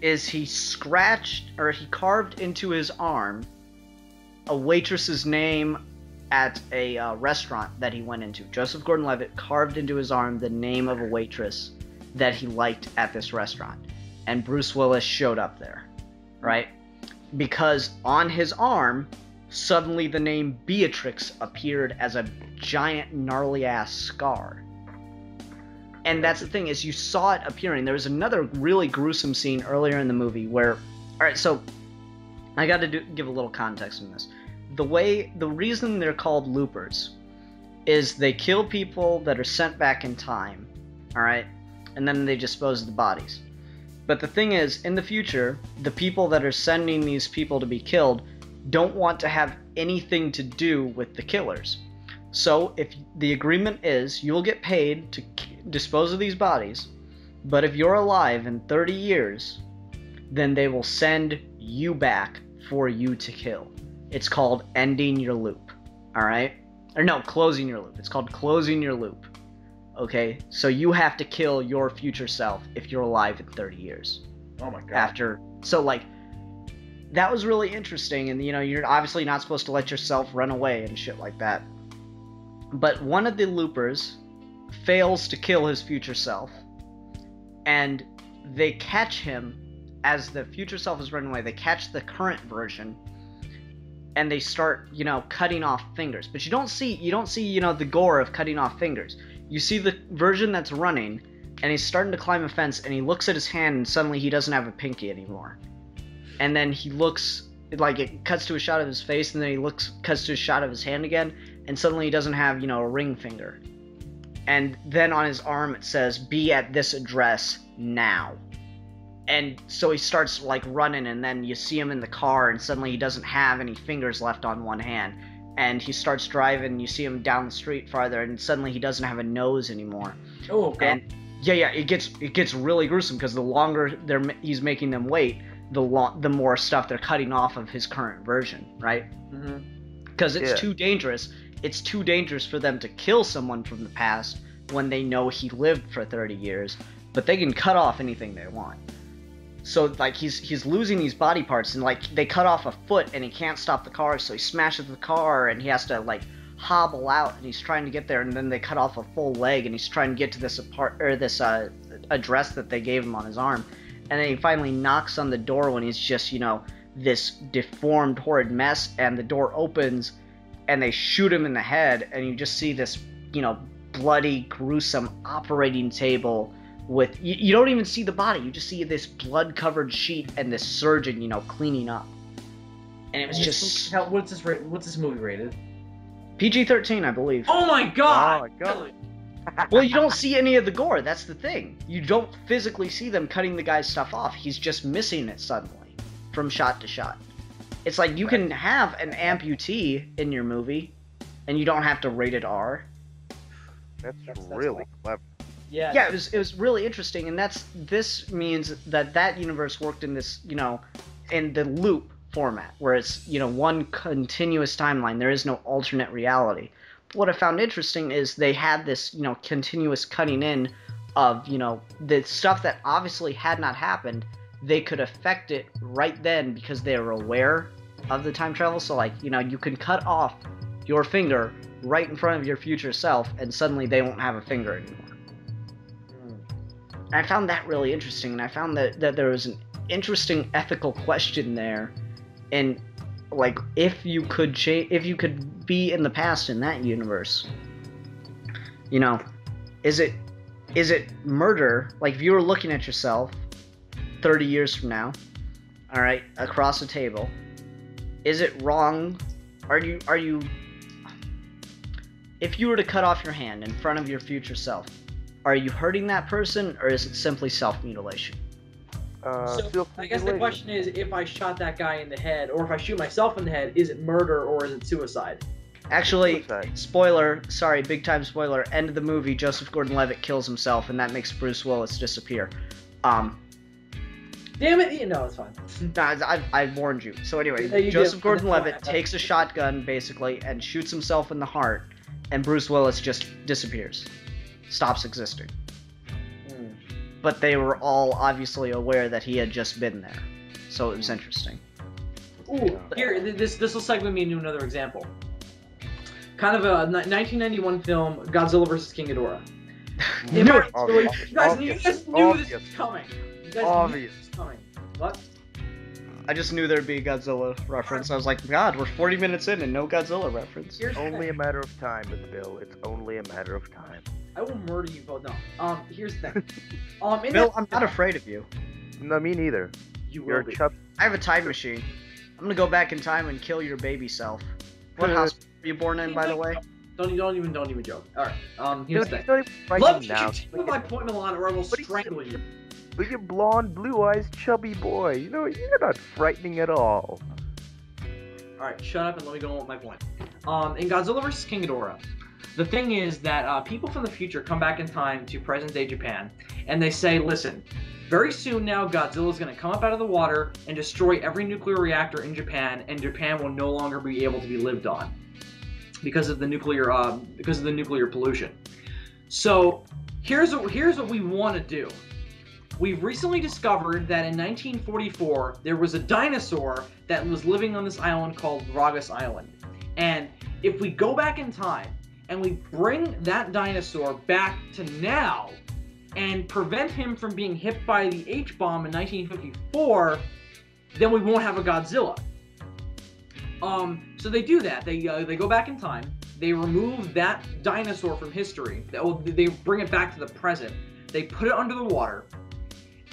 B: is he carved into his arm a waitress's name at a restaurant that he went into. Joseph Gordon-Levitt carved into his arm the name of a waitress that he liked at this restaurant. And Bruce Willis showed up there, right? Because on his arm, suddenly the name Beatrix appeared as a giant gnarly-ass scar. And that's the thing, is you saw it appearing. There was another really gruesome scene earlier in the movie where... Alright, so I gotta give a little context in this. The reason they're called loopers is they kill people that are sent back in time, alright? And then they dispose of the bodies. But the thing is, in the future, the people that are sending these people to be killed don't want to have anything to do with the killers. So, if the agreement is, you'll get paid to dispose of these bodies, but if you're alive in 30 years, then they will send you back for you to kill. It's called ending your loop, alright? Or no, closing your loop. It's called closing your loop. Okay, so you have to kill your future self if you're alive in 30 years.
C: Oh my god.
B: So like, that was really interesting, and you know, you're obviously not supposed to let yourself run away and shit like that. But one of the loopers fails to kill his future self, and they catch him as the future self is running away. They catch the current version, and they start, you know, cutting off fingers. But you don't see, you know, the gore of cutting off fingers. You see the version that's running, and he's starting to climb a fence, and he looks at his hand, and suddenly he doesn't have a pinky anymore. And then he looks, like, it cuts to a shot of his face, and then he cuts to a shot of his hand again, and suddenly he doesn't have, you know, a ring finger. And then on his arm it says, "Be at this address now." And so he starts, like, running, and then you see him in the car, and suddenly he doesn't have any fingers left on one hand. And he starts driving, you see him down the street farther, and suddenly he doesn't have a nose anymore.
C: Oh, okay.
B: And yeah, it gets really gruesome, because the longer he's making them wait, the more stuff they're cutting off of his current version, right? Because it's too dangerous. It's too dangerous for them to kill someone from the past when they know he lived for 30 years, but they can cut off anything they want. So, like, he's losing these body parts, and, like, they cut off a foot, and he can't stop the car, so he smashes the car, and he has to, like, hobble out, and he's trying to get there, and then they cut off a full leg, and he's trying to get to this address that they gave him on his arm, and then he finally knocks on the door when he's just, you know, this deformed, horrid mess, and the door opens, and they shoot him in the head, and you just see this, you know, bloody, gruesome operating table with, you don't even see the body, you just see this blood-covered sheet and this surgeon, you know, cleaning up. And it was just...
C: What's this movie rated?
B: PG-13, I believe.
C: Oh my god!
D: Oh my god.
B: Well, you don't see any of the gore, that's the thing. You don't physically see them cutting the guy's stuff off. He's just missing it suddenly, from shot to shot. It's like, you can have an amputee in your movie, and you don't have to rate it R.
D: That's really clever.
B: Yeah, it was really interesting, and this means that universe worked in this, you know, in the loop format, where it's, you know, one continuous timeline. There is no alternate reality. But what I found interesting is they had this, you know, continuous cutting in of, you know, the stuff that obviously had not happened. They could affect it right then because they were aware of the time travel. So, like, you know, you can cut off your finger right in front of your future self, and suddenly they won't have a finger anymore. And I found that really interesting, and I found that there was an interesting ethical question there, and like, if you could be in the past in that universe, you know, is it murder? Like, if you were looking at yourself 30 years from now, all right, across a table, is it wrong? Are you if you were to cut off your hand in front of your future self, are you hurting that person, or is it simply self-mutilation?
C: So I guess the question is, if I shot that guy in the head, or if I shoot myself in the head, is it murder or is it suicide?
B: Actually,
D: Suicide.
B: spoiler, sorry, big time spoiler, end of the movie, Joseph Gordon-Levitt kills himself, and that makes Bruce Willis disappear.
C: Damn it! No, it's fine.
B: I warned you. So anyway,
C: Yeah, you
B: Joseph
C: did.
B: Gordon-Levitt takes a shotgun, basically, and shoots himself in the heart, and Bruce Willis just disappears. Stops existing. But they were all obviously aware that he had just been there. So it was interesting.
C: Ooh, here, this will segue me into another example. Kind of a 1991 film, Godzilla vs. King Ghidorah. You guys knew this was coming. You guys knew this was coming. What?
B: I just knew there'd be a Godzilla reference. I was like, God, we're 40 minutes in and no Godzilla reference.
C: Here's
D: Only a matter of time, Bill. It's only a matter of time.
C: I will murder you both. No. Here's the thing.
B: Bill, I'm not afraid of you.
D: No, me neither.
C: You're
D: a chub.
B: I have a time machine. I'm gonna go back in time and kill your baby self. What hospital were you born in, by the way?
C: Don't even joke. Alright, here's the thing.
D: Not even
C: Let me
D: now.
C: continue my point, Milan, or I will strangle you.
D: Look at blonde, blue-eyes, chubby boy. You know, you're not frightening at all.
C: Alright, shut up and let me go on with my point. In Godzilla vs. King Ghidorah, the thing is that people from the future come back in time to present-day Japan, and they say, listen, very soon now Godzilla's going to come up out of the water and destroy every nuclear reactor in Japan, and Japan will no longer be able to be lived on because of the nuclear pollution. So here's what we want to do. We've recently discovered that in 1944 there was a dinosaur that was living on this island called Ragus Island, and if we go back in time and we bring that dinosaur back to now and prevent him from being hit by the H-bomb in 1954, then we won't have a Godzilla. So they do that. They go back in time. They remove that dinosaur from history. They bring it back to the present. They put it under the water,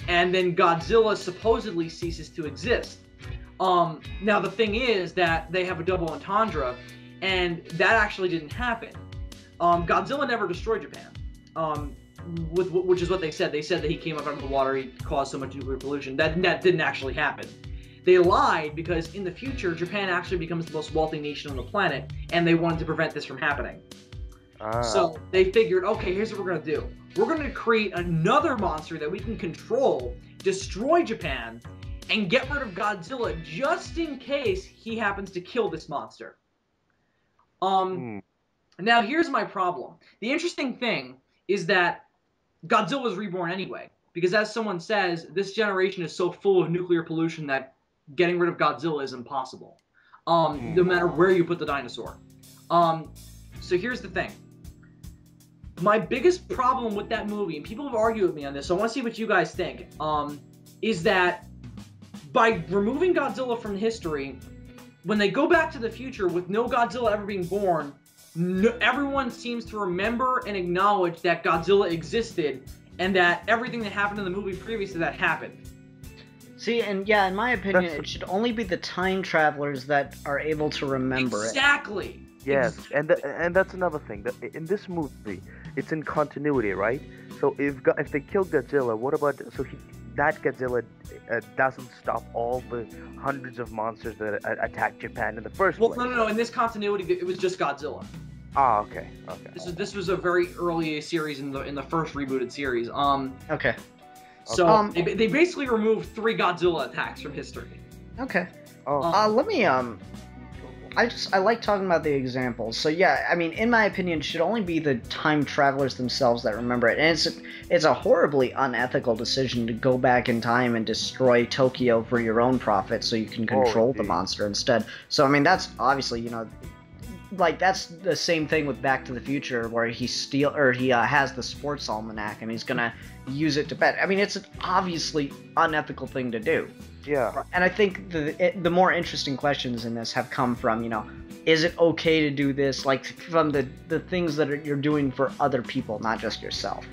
C: and then Godzilla supposedly ceases to exist. Now the thing is that they have a double entendre, and that actually didn't happen. Godzilla never destroyed Japan. Which is what they said. They said that he came up out of the water, he caused so much nuclear pollution. That didn't actually happen. They lied because in the future, Japan actually becomes the most wealthy nation on the planet, and they wanted to prevent this from happening. So they figured, okay, here's what we're going to do. We're going to create another monster that we can control, destroy Japan, and get rid of Godzilla just in case he happens to kill this monster. Now, here's my problem. The interesting thing is that Godzilla was reborn anyway, because as someone says, this generation is so full of nuclear pollution that getting rid of Godzilla is impossible, no matter where you put the dinosaur. So here's the thing. My biggest problem with that movie, and people have argued with me on this, so I want to see what you guys think, is that by removing Godzilla from history, when they go back to the future with no Godzilla ever being born, everyone seems to remember and acknowledge that Godzilla existed and that everything that happened in the movie previous to that happened.
B: See, and yeah, in my opinion, it should only be the time travelers that are able to remember it.
C: Exactly.
D: Yes, and that's another thing. In this movie, it's in continuity, right? So if they kill Godzilla, what about that Godzilla doesn't stop all the hundreds of monsters that attacked Japan in the first place?
C: Well, no. In this continuity, it was just Godzilla.
D: Ah, okay.
C: This was a very early series in the first rebooted series.
B: Okay.
C: So they basically removed 3 Godzilla attacks from history.
B: Okay. Let me I like talking about the examples. So yeah, I mean, in my opinion, it should only be the time travelers themselves that remember it. And it's a horribly unethical decision to go back in time and destroy Tokyo for your own profit so you can control the monster instead. So I mean, that's obviously, you know, like that's the same thing with Back to the Future, where he has the sports almanac and he's gonna use it to bet. I mean, it's an obviously unethical thing to do.
D: Yeah.
B: And I think the more interesting questions in this have come from, you know, is it okay to do this? Like from the things that you're doing for other people, not just yourself.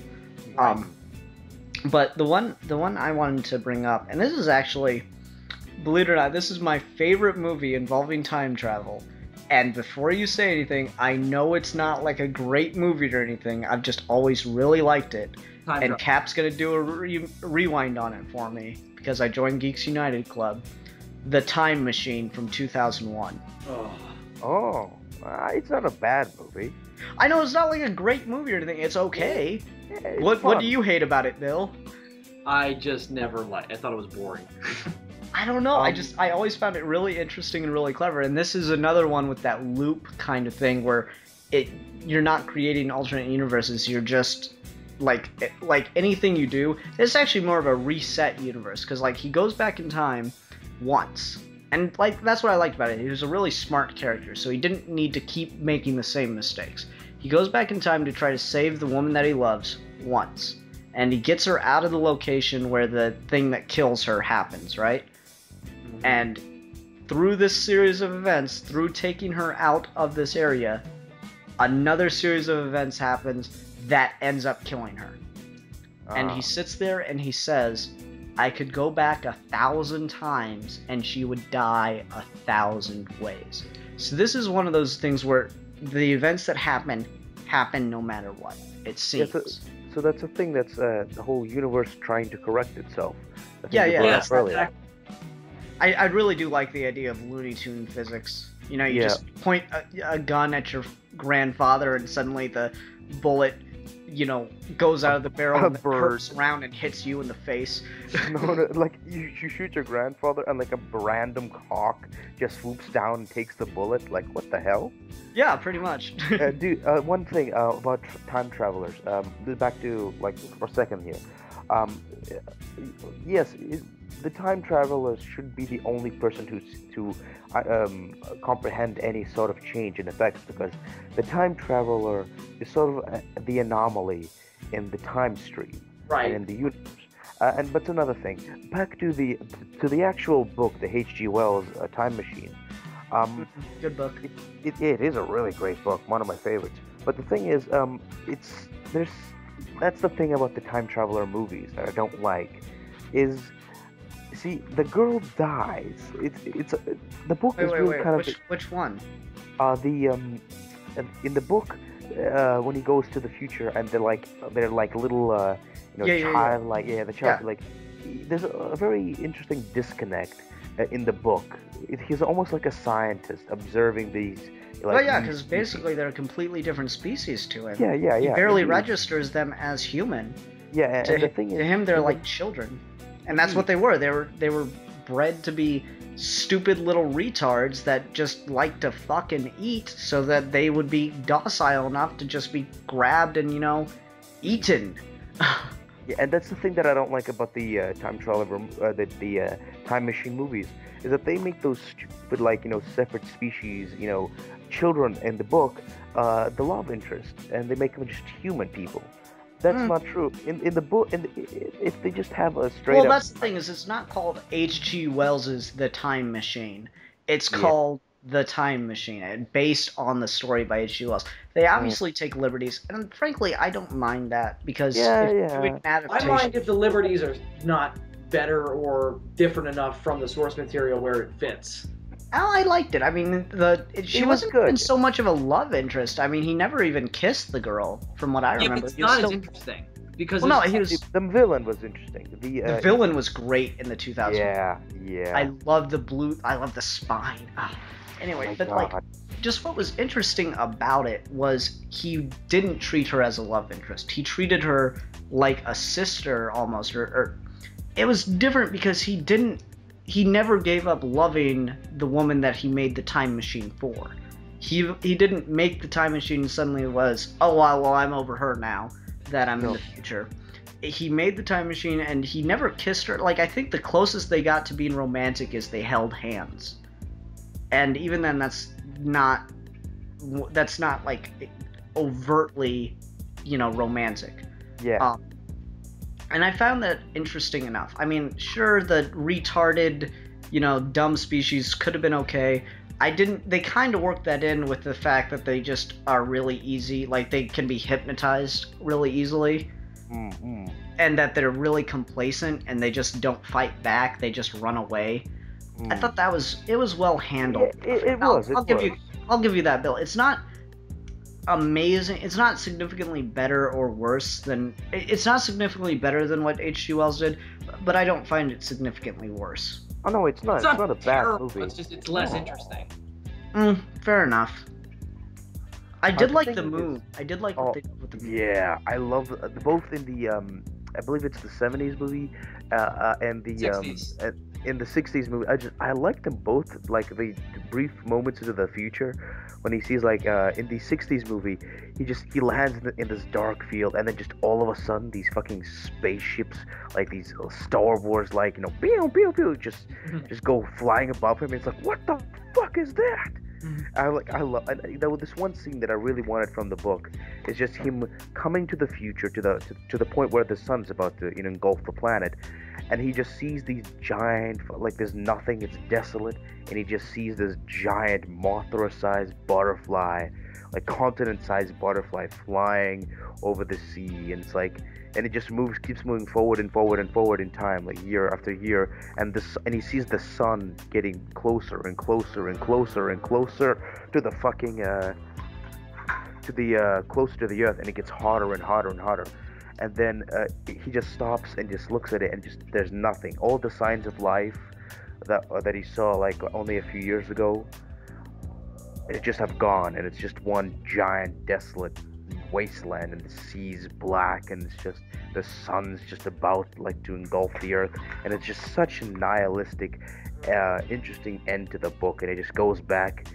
D: Right.
B: But the one I wanted to bring up, and this is actually, believe it or not, this is my favorite movie involving time travel. And before you say anything, I know it's not like a great movie or anything. I've just always really liked it. And Cap's gonna do a rewind on it for me because I joined Geeks United Club. The Time Machine from 2001.
D: Oh. It's not a bad movie.
B: I know it's not like a great movie or anything. It's okay.
D: Yeah, it's
B: What
D: fun.
B: do you hate about it, Bill?
C: I just never liked. I thought it was boring.
B: I don't know. I always found it really interesting and really clever. And this is another one with that loop kind of thing where you're not creating alternate universes. You're just like anything you do. It's actually more of a reset universe because like he goes back in time once. And like that's what I liked about it. He was a really smart character, so he didn't need to keep making the same mistakes. He goes back in time to try to save the woman that he loves once. And he gets her out of the location where the thing that kills her happens, right? Mm-hmm. And through this series of events, through taking her out of this area, another series of events happens that ends up killing her. And he sits there and he says, I could go back 1,000 times and she would die 1,000 ways. So this is one of those things where the events that happen no matter what, it seems.
D: Yeah, so that's a thing that's the whole universe trying to correct itself.
B: Yeah.
C: Yes, exactly.
B: I really do like the idea of Looney Tune physics. You know, you just point a gun at your grandfather and suddenly the bullet, you know, goes out of the barrel and curves around and hits you in the face.
D: No, like you shoot your grandfather and like a random hawk just swoops down and takes the bullet. Like, what the hell?
B: Yeah, pretty much.
D: Dude, one thing about time travelers. Back to like for a second here. Yes, the time travelers should be the only person to comprehend any sort of change in effects, because the time traveler is sort of the anomaly in the time stream,
C: right,
D: and in the universe. But it's another thing. Back to the actual book, the H.G. Wells Time Machine.
B: Good book.
D: It is a really great book, one of my favorites. But the thing is, that's the thing about the time traveler movies that I don't like, is, see, the girl dies. The book is really kind of
B: which one?
D: In the book, when he goes to the future and they're like little child like the child like, there's a very interesting disconnect in the book. He's almost like a scientist observing these.
B: Because basically they're completely different species to him.
D: Yeah.
B: He barely registers them as human.
D: Yeah, and the thing is,
B: to him they're like children, and that's what they were. They were bred to be stupid little retards that just like to fucking eat, so that they would be docile enough to just be grabbed and eaten.
D: Yeah, and that's the thing that I don't like about the time traveler, the time machine movies, is that they make those stupid, separate species, children in the book, the love interest, and they make them just human people. That's not true. In the book, if they just have a straight up...
B: Well, that's the thing, is it's not called H.G. Wells's The Time Machine. It's called The Time Machine, based on the story by H.G. Wells. They obviously take liberties, and frankly, I don't mind that, because if doing an adaptation...
C: I mind if the liberties are not better or different enough from the source material where it fits.
B: Oh, I liked it. I mean, she wasn't even so much of a love interest. I mean, he never even kissed the girl, from what I remember.
C: It's not as interesting. Because
D: the villain was interesting.
B: The villain was great in the 2000s.
D: Yeah.
B: I love the spine. Anyway, just what was interesting about it was he didn't treat her as a love interest. He treated her like a sister almost, or it was different because he never gave up loving the woman that he made the time machine for. He didn't make the time machine and suddenly it was, oh, well, I'm over her now that I'm in the future. He made the time machine and he never kissed her. Like, I think the closest they got to being romantic is they held hands. And even then, that's not like overtly, romantic.
D: Yeah.
B: And I found that interesting enough. I mean, sure, the retarded, dumb species could have been okay. They kind of worked that in with the fact that they just are really easy, like they can be hypnotized really easily.
D: Mm-hmm.
B: And that they're really complacent and they just don't fight back, they just run away. I thought it was well handled. I'll give you that, Bill. It's not amazing. It's not significantly better or worse than... It's not significantly better than what H.G. Wells did, but I don't find it significantly worse.
D: Oh, no, it's not. It's not a bad movie.
C: It's less interesting.
B: Fair enough. I did
D: The
B: like
D: thing
B: the
D: is-
B: move. I did like
D: Oh,
B: what they did with the move.
D: yeah, I love both in the I believe it's the '70s movie, and the
C: 60s.
D: in the '60s movie. I like them both. Like the brief moments into the future, when he sees like in the '60s movie, he lands in this dark field, and then just all of a sudden these fucking spaceships, like these Star Wars, like pew pew pew, just go flying above him. It's like, what the fuck is that? I love there was this one scene that I really wanted from the book. It's just him coming to the future, to the point where the sun's about to engulf the planet, and he just sees these giant, like there's nothing, it's desolate, and he just sees this giant Mothra-sized butterfly, like continent-sized butterfly flying over the sea, and it's like, and it just keeps moving forward and forward and forward in time, like year after year, and he sees the sun getting closer and closer and closer and closer to the fucking closer to the earth, and it gets hotter and hotter and hotter, and then he just stops and just looks at it, and just there's nothing. All the signs of life that he saw like only a few years ago, it just have gone, and it's just one giant desolate wasteland, and the sea's black, and it's just the sun's just about like to engulf the earth, and it's just such a nihilistic, interesting end to the book, and it just goes back,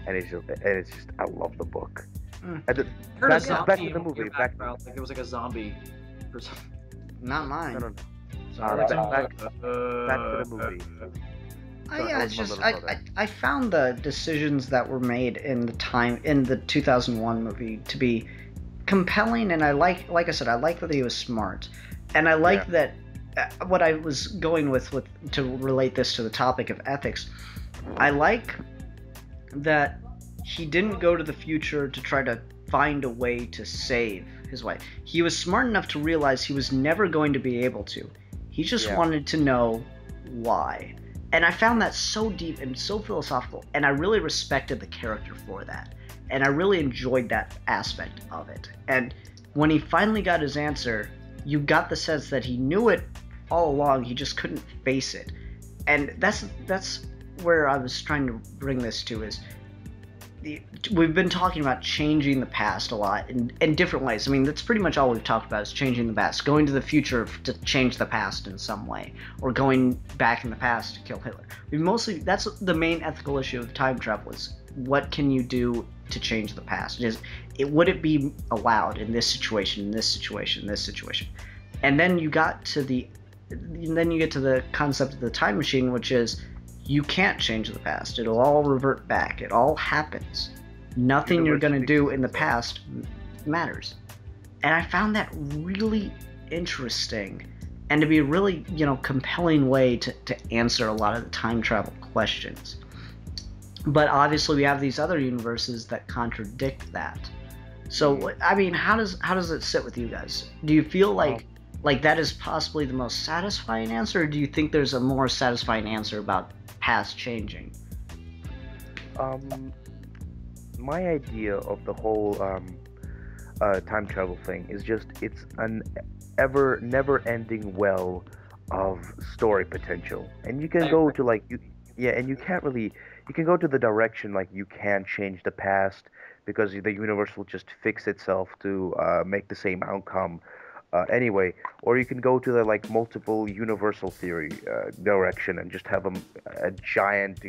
D: and it's just I love the book. And
C: I heard a
D: back
C: zombie
D: to the
C: in
D: movie.
C: your
D: Back
C: background, like it was like a zombie. Or something.
B: Not mine.
D: no, no,
B: Sorry.
D: back to the movie. Sorry,
B: Yeah,
D: that
B: it's
D: was my
B: just
D: little brother.
B: I found the decisions that were made in the 2001 movie to be compelling, and I like I said, I like that he was smart, and I like that what I was going with to relate this to the topic of ethics. I like that he didn't go to the future to try to find a way to save his wife. He was smart enough to realize he was never going to be able to. He just wanted to know why. And I found that so deep and so philosophical, and I really respected the character for that. And I really enjoyed that aspect of it. And when he finally got his answer, you got the sense that he knew it all along, he just couldn't face it. And that's where I was trying to bring this to is we've been talking about changing the past a lot in different ways. I mean, that's pretty much all we've talked about is changing the past, going to the future to change the past in some way, or going back in the past to kill Hitler. That's the main ethical issue of time travel is what can you do to change the past? Would it be allowed in this situation, in this situation, in this situation? And then you get to the concept of the time machine, which is you can't change the past. It'll all revert back. It all happens. Nothing you're going to do in the past matters. And I found that really interesting and to be a really, compelling way to answer a lot of the time travel questions. But obviously we have these other universes that contradict that. So, I mean, how does it sit with you guys? Do you feel like that is possibly the most satisfying answer, or do you think there's a more satisfying answer about past changing?
D: My idea of the whole time travel thing is just it's an never-ending well of story potential, and you can go to and you can't really, you can go to the direction like you can change the past because the universe will just fix itself to make the same outcome. Anyway, or you can go to the multiple universal theory direction and just have a giant,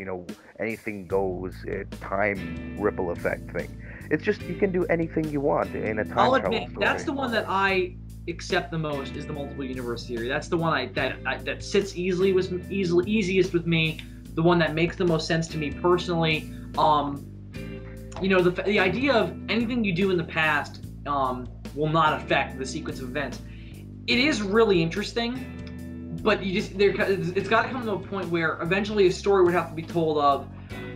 D: anything goes time ripple effect thing. It's just you can do anything you want in a time
C: I'll
D: travel
C: admit
D: story.
C: that's the one that I accept the most is the multiple universe theory. That's the one that sits easiest with me. The one that makes the most sense to me personally. The idea of anything you do in the past will not affect the sequence of events. It is really interesting, but it's got to come to a point where eventually a story would have to be told of,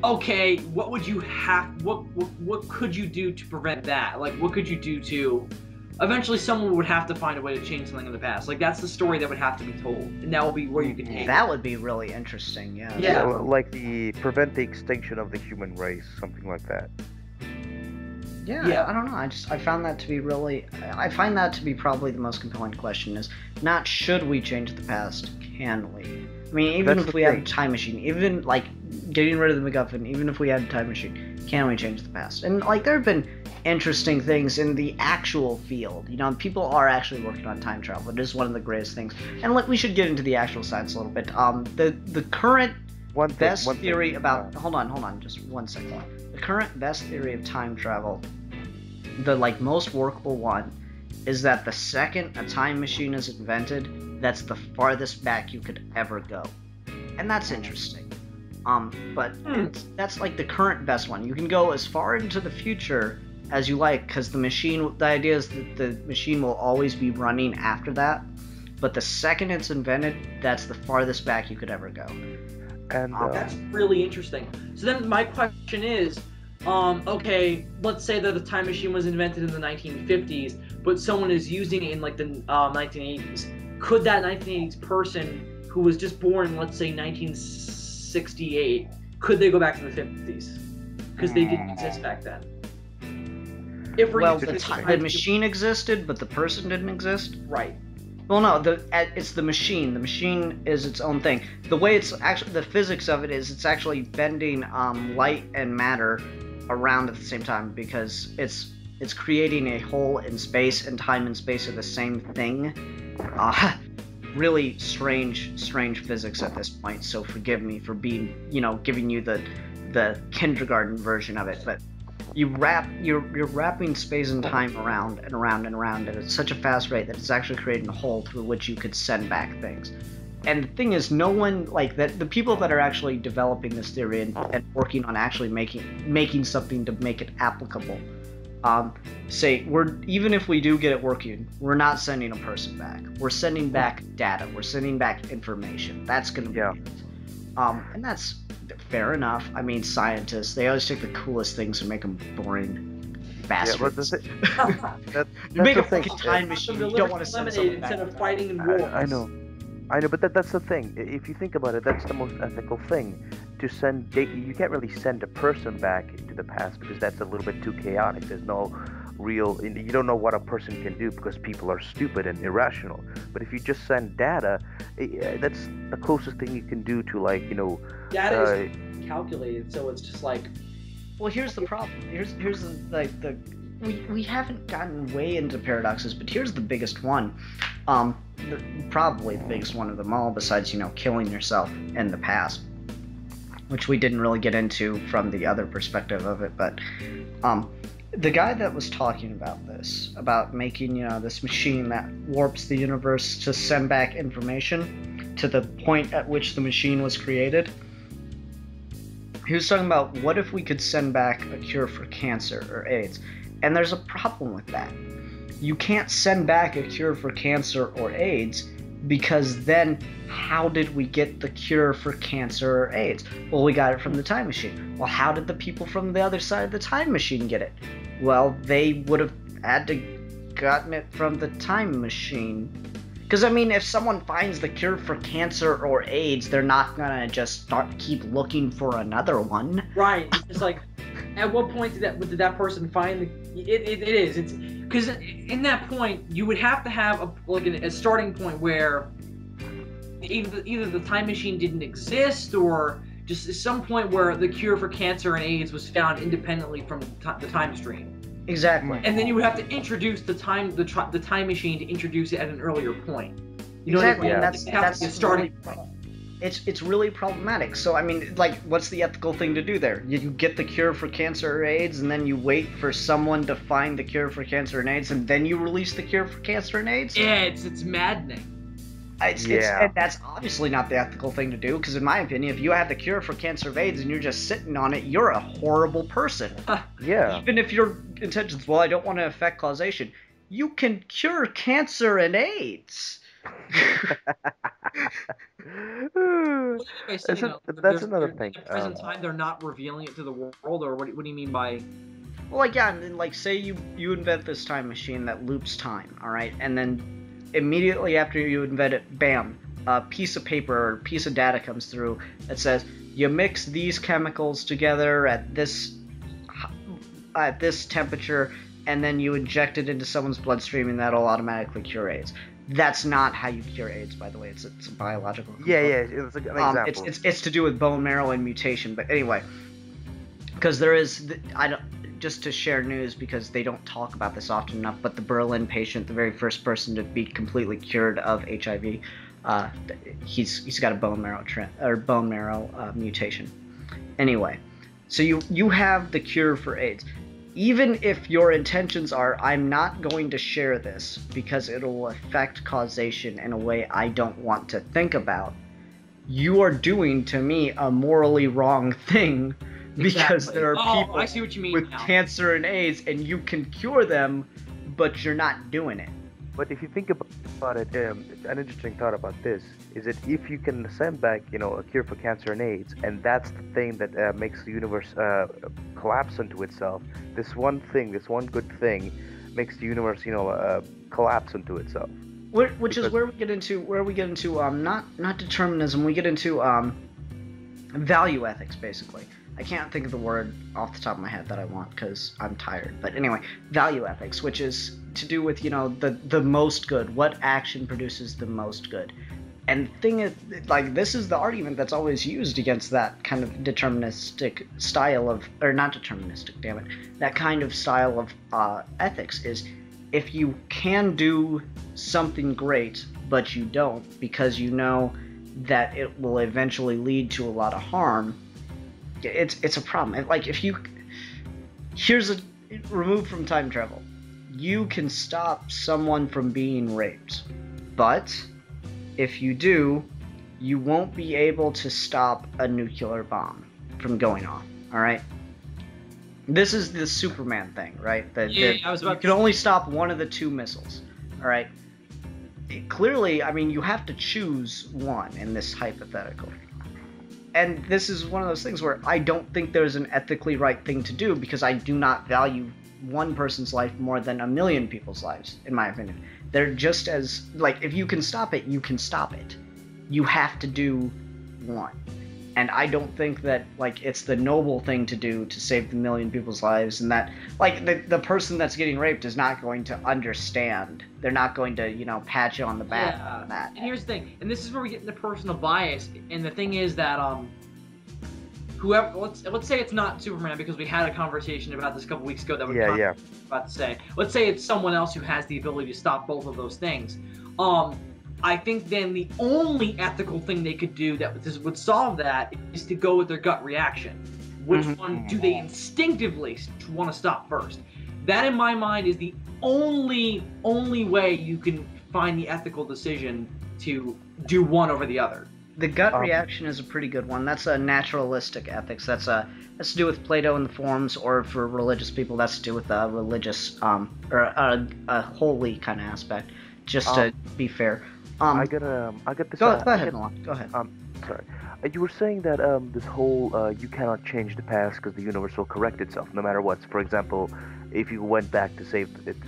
C: okay, what could you do to prevent that? Like, what could you do to? Eventually, someone would have to find a way to change something in the past. Like, that's the story that would have to be told, and that will be where you can take
B: That
C: it.
B: would be really interesting. Yeah.
C: Yeah.
D: Like prevent the extinction of the human race, something like that.
B: Yeah, I don't know. I found that to be I find that to be probably the most compelling question is not should we change the past, can we? I mean, even if we had a time machine, even getting rid of the MacGuffin, even if we had a time machine, can we change the past? And there have been interesting things in the actual field. You know, people are actually working on time travel. It is one of the greatest things. And we should get into the actual science a little bit. The current best theory about hold on, just 1 second. The current best theory of time travel, the most workable one, is that the second a time machine is invented, that's the farthest back you could ever go. And that's interesting. But that's like the current best one. You can go as far into the future as you like, because the idea is that the machine will always be running after that. But the second it's invented, that's the farthest back you could ever go.
D: And
C: that's really interesting. So then my question is, okay, let's say that the time machine was invented in the 1950s, but someone is using it in like the 1980s. Could that 1980s person who was just born, let's say 1968, could they go back to the 50s? Because they didn't exist back then.
B: Well, the machine existed, but the person didn't exist?
C: Right.
B: Well, no, it's the machine. The machine is its own thing. The way it's actually, the physics of it is it's actually bending light and matter around at the same time, because it's creating a hole in space, and time and space are the same thing. Really strange physics at this point, so forgive me for being, giving you the kindergarten version of it, but you're wrapping space and time around and around and around at such a fast rate that it's actually creating a hole through which you could send back things. And the thing is, no one, the people that are actually developing this theory and working on actually making something to make it applicable, say even if we do get it working, we're not sending a person back. We're sending back data. We're sending back information. That's going to be it. And that's fair enough. I mean, scientists, they always take the coolest things and make them boring bastards. You make a fucking time machine, you don't want to send someone back.
C: Instead of fighting in war.
D: I know, but that's the thing. If you think about it, that's the most ethical thing. To send you can't really send a person back into the past, because that's a little bit too chaotic. There's no real, you don't know what a person can do because people are stupid and irrational. But if you just send data, that's the closest thing you can do to
C: data is calculated, so it's just like.
B: Well, here's the problem. Here's the we haven't gotten way into paradoxes, but here's the biggest one. Probably the biggest one of them all, besides killing yourself in the past, which we didn't really get into from the other perspective of it, but the guy that was talking about this, about making this machine that warps the universe to send back information to the point at which the machine was created, he was talking about, what if we could send back a cure for cancer or AIDS? And there's a problem with that. You can't send back a cure for cancer or AIDS, because then how did we get the cure for cancer or AIDS? Well, we got it from the time machine. Well, how did the people from the other side of the time machine get it? Well, they would have had to gotten it from the time machine. Because, I mean, if someone finds the cure for cancer or AIDS, they're not gonna just keep looking for another one.
C: Right. It's like, at what point did that person find it's because in that point you would have to have a starting point where either the time machine didn't exist, or just some point where the cure for cancer and AIDS was found independently from the time stream.
B: Exactly.
C: And then you would have to introduce the time machine to introduce it at an earlier point. You know
B: exactly.
C: what I mean?
B: And
C: that's the starting point.
B: It's really problematic. So, I mean, what's the ethical thing to do there? You get the cure for cancer or AIDS, and then you wait for someone to find the cure for cancer and AIDS, and then you release the cure for cancer and AIDS?
C: Yeah, it's maddening.
B: And that's obviously not the ethical thing to do, because in my opinion, if you have the cure for cancer or AIDS and you're just sitting on it, you're a horrible person.
D: Yeah.
B: Even if your intentions, well, I don't want to affect causation, you can cure cancer and AIDS.
D: That's another thing.
C: At the present time, they're not revealing it to the world, or what do you mean by?
B: Well, say you invent this time machine that loops time, all right, and then immediately after you invent it, bam, a piece of paper or a piece of data comes through that says you mix these chemicals together at this temperature, and then you inject it into someone's bloodstream, and that'll automatically cure AIDS. That's not how you cure AIDS, by the way. It's a biological component.
D: Yeah, it's an example.
B: It's to do with bone marrow and mutation, but anyway, because there is just to share news because they don't talk about this often enough, but the Berlin patient, the very first person to be completely cured of HIV, he's got a bone marrow mutation. Anyway, so you have the cure for AIDS. Even if your intentions are, I'm not going to share this because it'll affect causation in a way I don't want to think about, you are doing, to me, a morally wrong thing because there are people
C: I see what you mean
B: with
C: now.
B: cancer and AIDS and you can cure them, but you're not doing it.
D: But if you think about it, an interesting thought about this is that if you can send back, a cure for cancer and AIDS, and that's the thing that makes the universe collapse into itself. This one good thing, makes the universe, collapse into itself.
B: Which is where we get into not determinism. We get into value ethics, basically. I can't think of the word off the top of my head that I want because I'm tired. But anyway, value ethics, which is to do with, the most good. What action produces the most good? And thing is, like, this is the argument that's always used against that kind of deterministic style of, or not deterministic, damn it, that kind of style of ethics is, if you can do something great, but you don't because you know that it will eventually lead to a lot of harm, it's a problem. Like, removed from time travel, you can stop someone from being raped, but if you do, you won't be able to stop a nuclear bomb from going off, alright? This is the Superman thing, right? You can only stop one of the two missiles, alright? Clearly, I mean, you have to choose one in this hypothetical. And this is one of those things where I don't think there's an ethically right thing to do because I do not value one person's life more than a million people's lives, in my opinion. They're just as, like, if you can stop it, you can stop it. You have to do one. And I don't think that, like, it's the noble thing to do to save the million people's lives, and that, like, the person that's getting raped is not going to understand. They're not going to, pat you on the back on that.
C: And here's the thing, and this is where we get into personal bias, and the thing is that, whoever, let's say it's not Superman, because we had a conversation about this a couple weeks ago that we're about to say. Let's say it's someone else who has the ability to stop both of those things. I think then the only ethical thing they could do that would solve that is to go with their gut reaction. Which one do they instinctively want to stop first? That, in my mind, is the only way you can find the ethical decision to do one over the other.
B: The gut reaction is a pretty good one. That's a naturalistic ethics. That's to do with Plato and the forms, or for religious people, that's to do with a religious or a holy kind of aspect. Just to be fair.
D: I got this.
B: Go ahead, Milan. Go ahead.
D: Sorry. You were saying that this whole you cannot change the past because the universe will correct itself no matter what. For example, if you went back to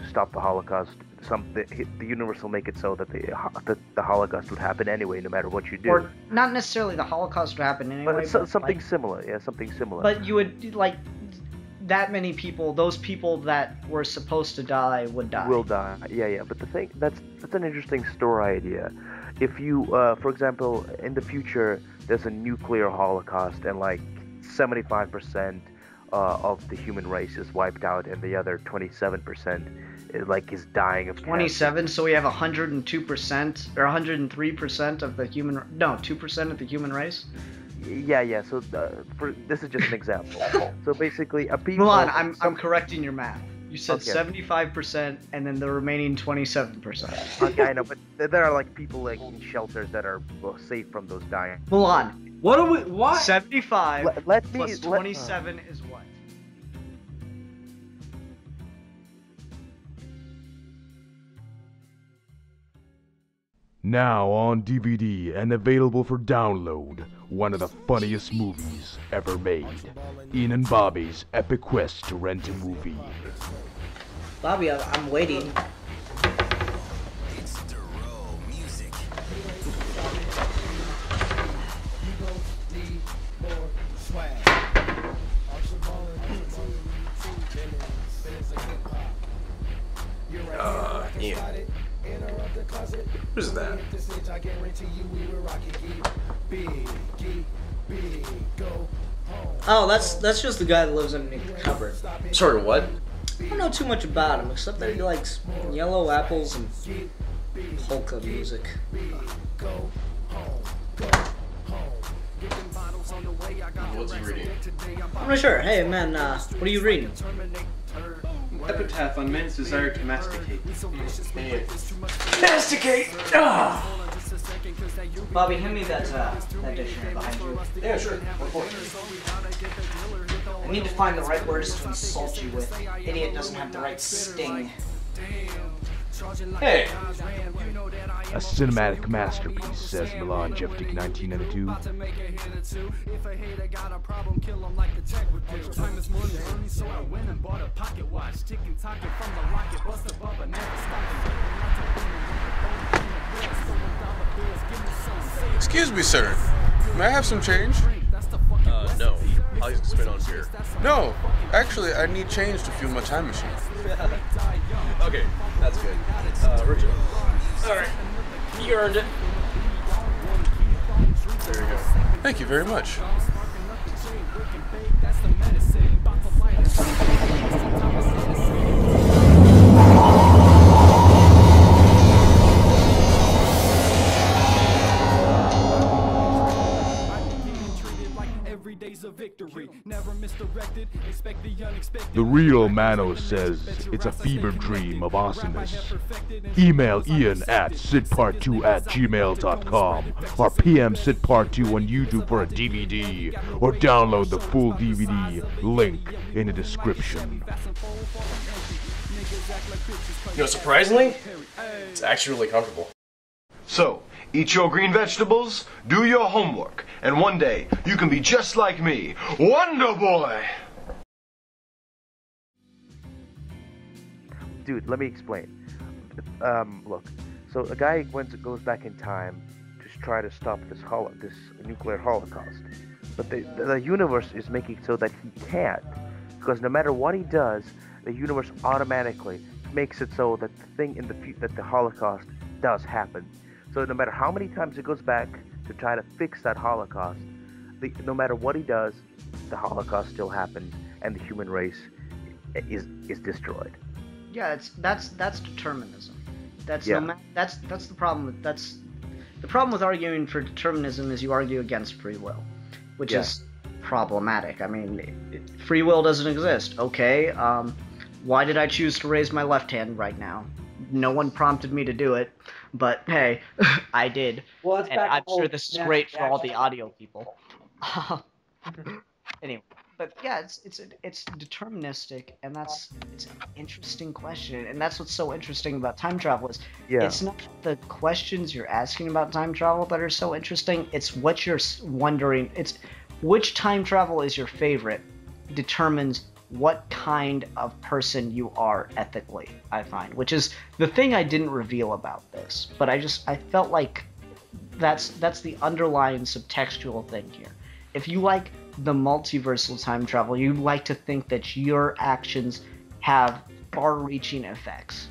D: stop the Holocaust, the universe will make it so that the Holocaust would happen anyway, no matter what you do.
B: Or not necessarily the Holocaust would happen anyway.
D: But something similar. Yeah, something similar.
B: But you would, like, that many people, those people that were supposed to die would die.
D: Will die. Yeah. But the thing, that's an interesting story idea. If you, for example, in the future, there's a nuclear holocaust and like 75% of the human race is wiped out, and the other 27% is dying of
B: 27. So we have 102% or 103% of the 2% of the human race.
D: Yeah. So this is just an example. So basically,
B: Milan, I'm correcting your math. You said 75%, and then the remaining 27%.
D: Okay, I know, but there are like people like in shelters that are safe from those dying.
B: Milan,
C: what?
B: 75
D: let me,
B: plus 27 is what?
E: Now on DVD and available for download, one of the funniest movies ever made. Ian and Bobby's epic quest to rent a movie.
B: Bobby, I'm waiting.
F: Yeah. Who's that?
B: Oh, that's just the guy that lives underneath the cupboard.
F: Sorry, what?
B: I don't know too much about him, except that he likes yellow apples and polka music.
F: What's he reading?
B: I'm not sure. Hey, man, what are you reading?
G: Epitaph on man's desire to masticate.
F: Masticate! Ah!
B: Bobby, hand me that dictionary behind you.
F: Yeah, sure. Of course.
B: I need to find the right words to insult you with. Idiot doesn't have the right sting.
F: Hey!
E: A cinematic masterpiece, says Milan Jeftik 1992.
H: Excuse me, sir. May I have some change?
F: No. I'll just spin on beer.
H: No. Actually, I need change to fuel my time machine.
F: Okay, that's good. Richard. Alright. You earned it. There you go.
H: Thank you very much.
E: The real Mano says it's a fever dream of awesomeness. Email Ian at sidpart2@gmail.com or PM sidpart2 on YouTube for a DVD or download the full DVD link in the description.
F: You know, surprisingly, it's actually really comfortable.
I: So, eat your green vegetables, do your homework, and one day you can be just like me, Wonder Boy!
D: Dude, let me explain. Look, so a guy goes back in time to try to stop this nuclear holocaust, but the universe is making it so that he can't, because no matter what he does, the universe automatically makes it so that the thing in that the holocaust does happen. So no matter how many times he goes back to try to fix that holocaust, no matter what he does, the holocaust still happens, and the human race is destroyed.
B: Yeah, that's determinism. That's
D: Yeah.
B: that's the problem. The problem with arguing for determinism is you argue against free will, which is problematic. I mean, free will doesn't exist. Okay, why did I choose to raise my left hand right now? No one prompted me to do it, but hey, I did.
C: Well, it's
B: And
C: back
B: I'm
C: to
B: sure
C: old
B: this is
C: natural
B: great for all the
C: reaction.
B: audio people. Anyway, but yeah, it's deterministic, and it's an interesting question, and that's what's so interesting about time travel is it's not the questions you're asking about time travel that are so interesting. It's what you're wondering. It's which time travel is your favorite determines what kind of person you are ethically, I find, which is the thing I didn't reveal about this, but I felt like that's the underlying subtextual thing here. If you like the multiversal time travel, you like to think that your actions have far-reaching effects.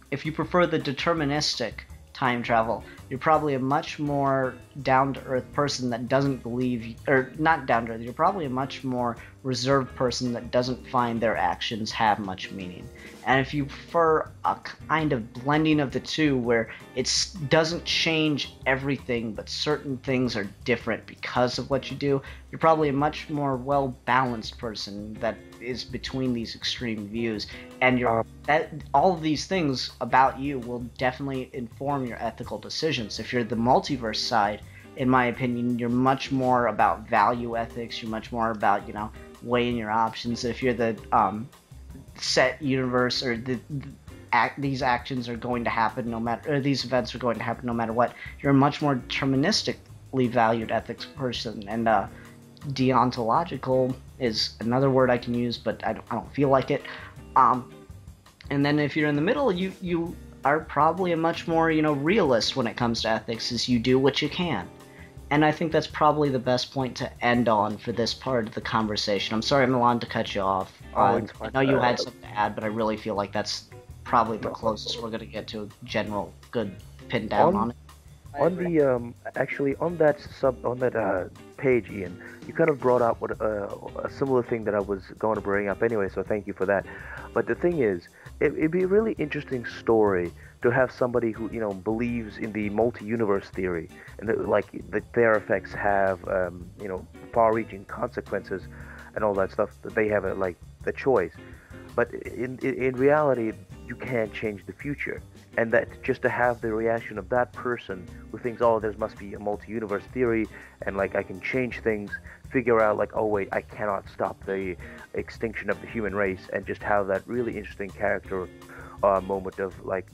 B: If you prefer the deterministic time travel, you're probably a much more down-to-earth person that doesn't believe, or not down-to-earth, you're probably a much more reserved person that doesn't find their actions have much meaning. And if you prefer a kind of blending of the two where it doesn't change everything, but certain things are different because of what you do, you're probably a much more well-balanced person that is between these extreme views. And all of these things about you will definitely inform your ethical decisions. If you're the multiverse side, in my opinion, you're much more about value ethics. You're much more about, weighing your options. If you're the set universe, or these actions are going to happen no matter, or these events are going to happen no matter what, you're a much more deterministically valued ethics person. And deontological is another word I can use, but I don't feel like it. And then if you're in the middle, you are probably a much more, realist when it comes to ethics, is you do what you can. And I think that's probably the best point to end on for this part of the conversation. I'm sorry, Milan, to cut you off. I know you had something to add, but I really feel like that's probably the closest we're going to get to a general good pin down on it.
D: On the actually on that page, Ian, you kind of brought up a similar thing that I was going to bring up anyway, so thank you for that. But the thing is, it'd be a really interesting story to have somebody who, believes in the multi-universe theory, and that their effects have, far-reaching consequences and all that stuff, that they have the choice. But in reality, you can't change the future. And that just to have the reaction of that person who thinks, oh, there must be a multi-universe theory, and I can change things, figure out oh wait, I cannot stop the extinction of the human race, and just have that really interesting character moment of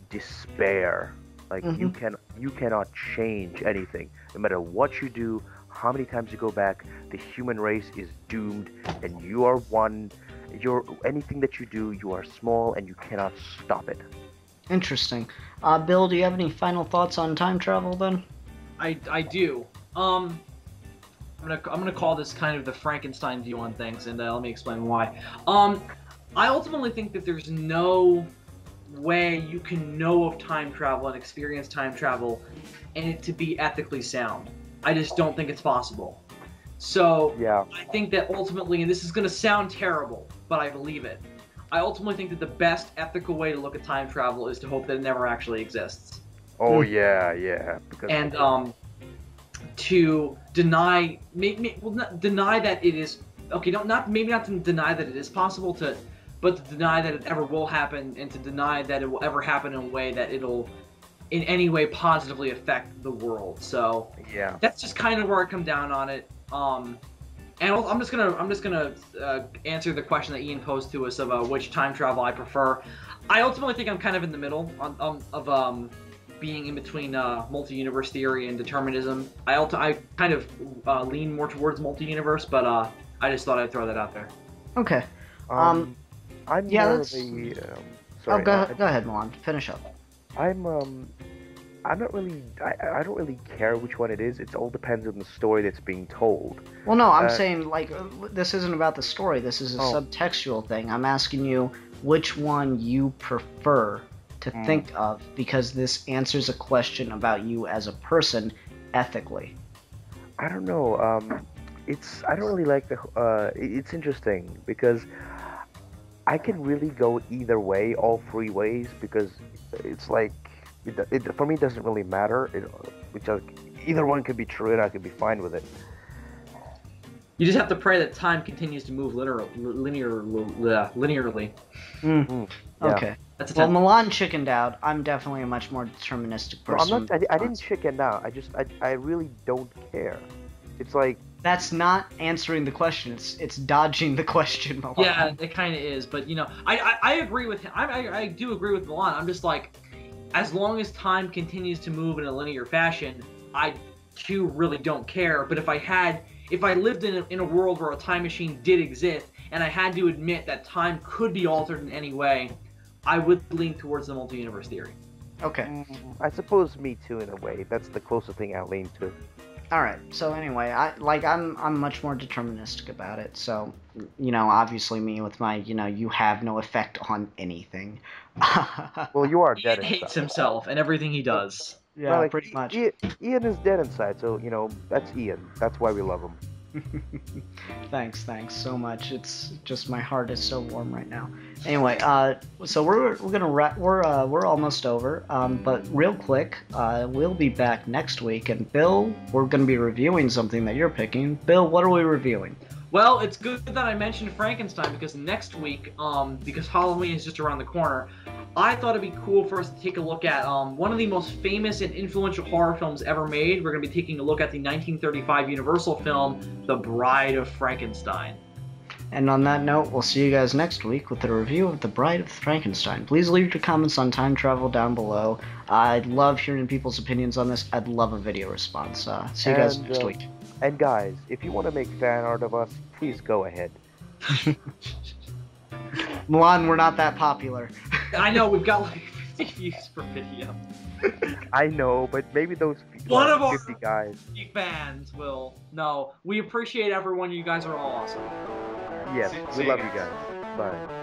D: despair. You cannot change anything, no matter what you do, how many times you go back. The human race is doomed, and you are one. Anything that you do, you are small, and you cannot stop it.
B: Interesting. Bill, do you have any final thoughts on time travel then?
C: I do. I'm gonna call this kind of the Frankenstein view on things, and let me explain why. I ultimately think that there's no way you can know of time travel and experience time travel and it to be ethically sound. I just don't think it's possible. So
D: yeah.
C: I think that ultimately, and this is gonna sound terrible, but I believe it, I ultimately think that the best ethical way to look at time travel is to hope that it never actually exists.
D: Oh yeah.
C: And to deny, deny that it is okay. Maybe not to deny that it is possible but to deny that it ever will happen, and to deny that it will ever happen in a way that it'll in any way positively affect the world. So
D: yeah,
C: that's just kind of where I come down on it. And I'm just gonna answer the question that Ian posed to us of which time travel I prefer. I ultimately think I'm kind of in the middle of being in between multi-universe theory and determinism. I kind of lean more towards multi-universe, but I just thought I'd throw that out there.
B: Okay.
D: I'm
B: yeah,
D: more
B: that's...
D: of a.
B: Sorry, go ahead, Milan. Finish up.
D: I'm not really. I don't really care which one it is. It all depends on the story that's being told.
B: Well, no, I'm saying this isn't about the story. This is a subtextual thing. I'm asking you which one you prefer to think of, because this answers a question about you as a person ethically.
D: I don't know. I don't really like the. It's interesting because I can really go either way, all three ways, because it's for me, it doesn't really matter. Either one could be true, and I could be fine with it.
C: You just have to pray that time continues to move linearly.
D: Yeah.
B: Okay. Well, Milan chickened out. I'm definitely a much more deterministic person.
D: No, I didn't chicken out. I really don't care. It's
B: that's not answering the question. It's dodging the question, Milan.
C: Yeah, it kind of is. But I agree with him. I do agree with Milan. I'm just as long as time continues to move in a linear fashion, I too really don't care. But if I lived in a world where a time machine did exist, and I had to admit that time could be altered in any way, I would lean towards the multi-universe theory.
B: Okay.
D: I suppose me too, in a way. That's the closest thing I lean to.
B: All right. So anyway, I'm much more deterministic about it. So, obviously me with my, you have no effect on anything.
D: Well, you are dead
C: Ian hates himself and everything he does.
B: Yeah, pretty much.
D: Ian is dead inside, so that's Ian. That's why we love him.
B: Thanks so much. It's just my heart is so warm right now. Anyway, so we're gonna wrap. We're almost over. But real quick, we'll be back next week. And Bill, we're gonna be reviewing something that you're picking. Bill, what are we reviewing?
C: Well, it's good that I mentioned Frankenstein, because next week, because Halloween is just around the corner, I thought it'd be cool for us to take a look at one of the most famous and influential horror films ever made. We're going to be taking a look at the 1935 Universal film, The Bride of Frankenstein.
B: And on that note, we'll see you guys next week with a review of The Bride of Frankenstein. Please leave your comments on time travel down below. I'd love hearing people's opinions on this. I'd love a video response. See you guys next week.
D: And guys, if you want to make fan art of us, please go ahead.
B: Milan, we're not that popular.
C: I know, we've got 50 views per video.
D: I know, but maybe those 50 guys.
C: Fans will. No, we appreciate everyone. You guys are all awesome.
D: Yes, we love you guys. Bye.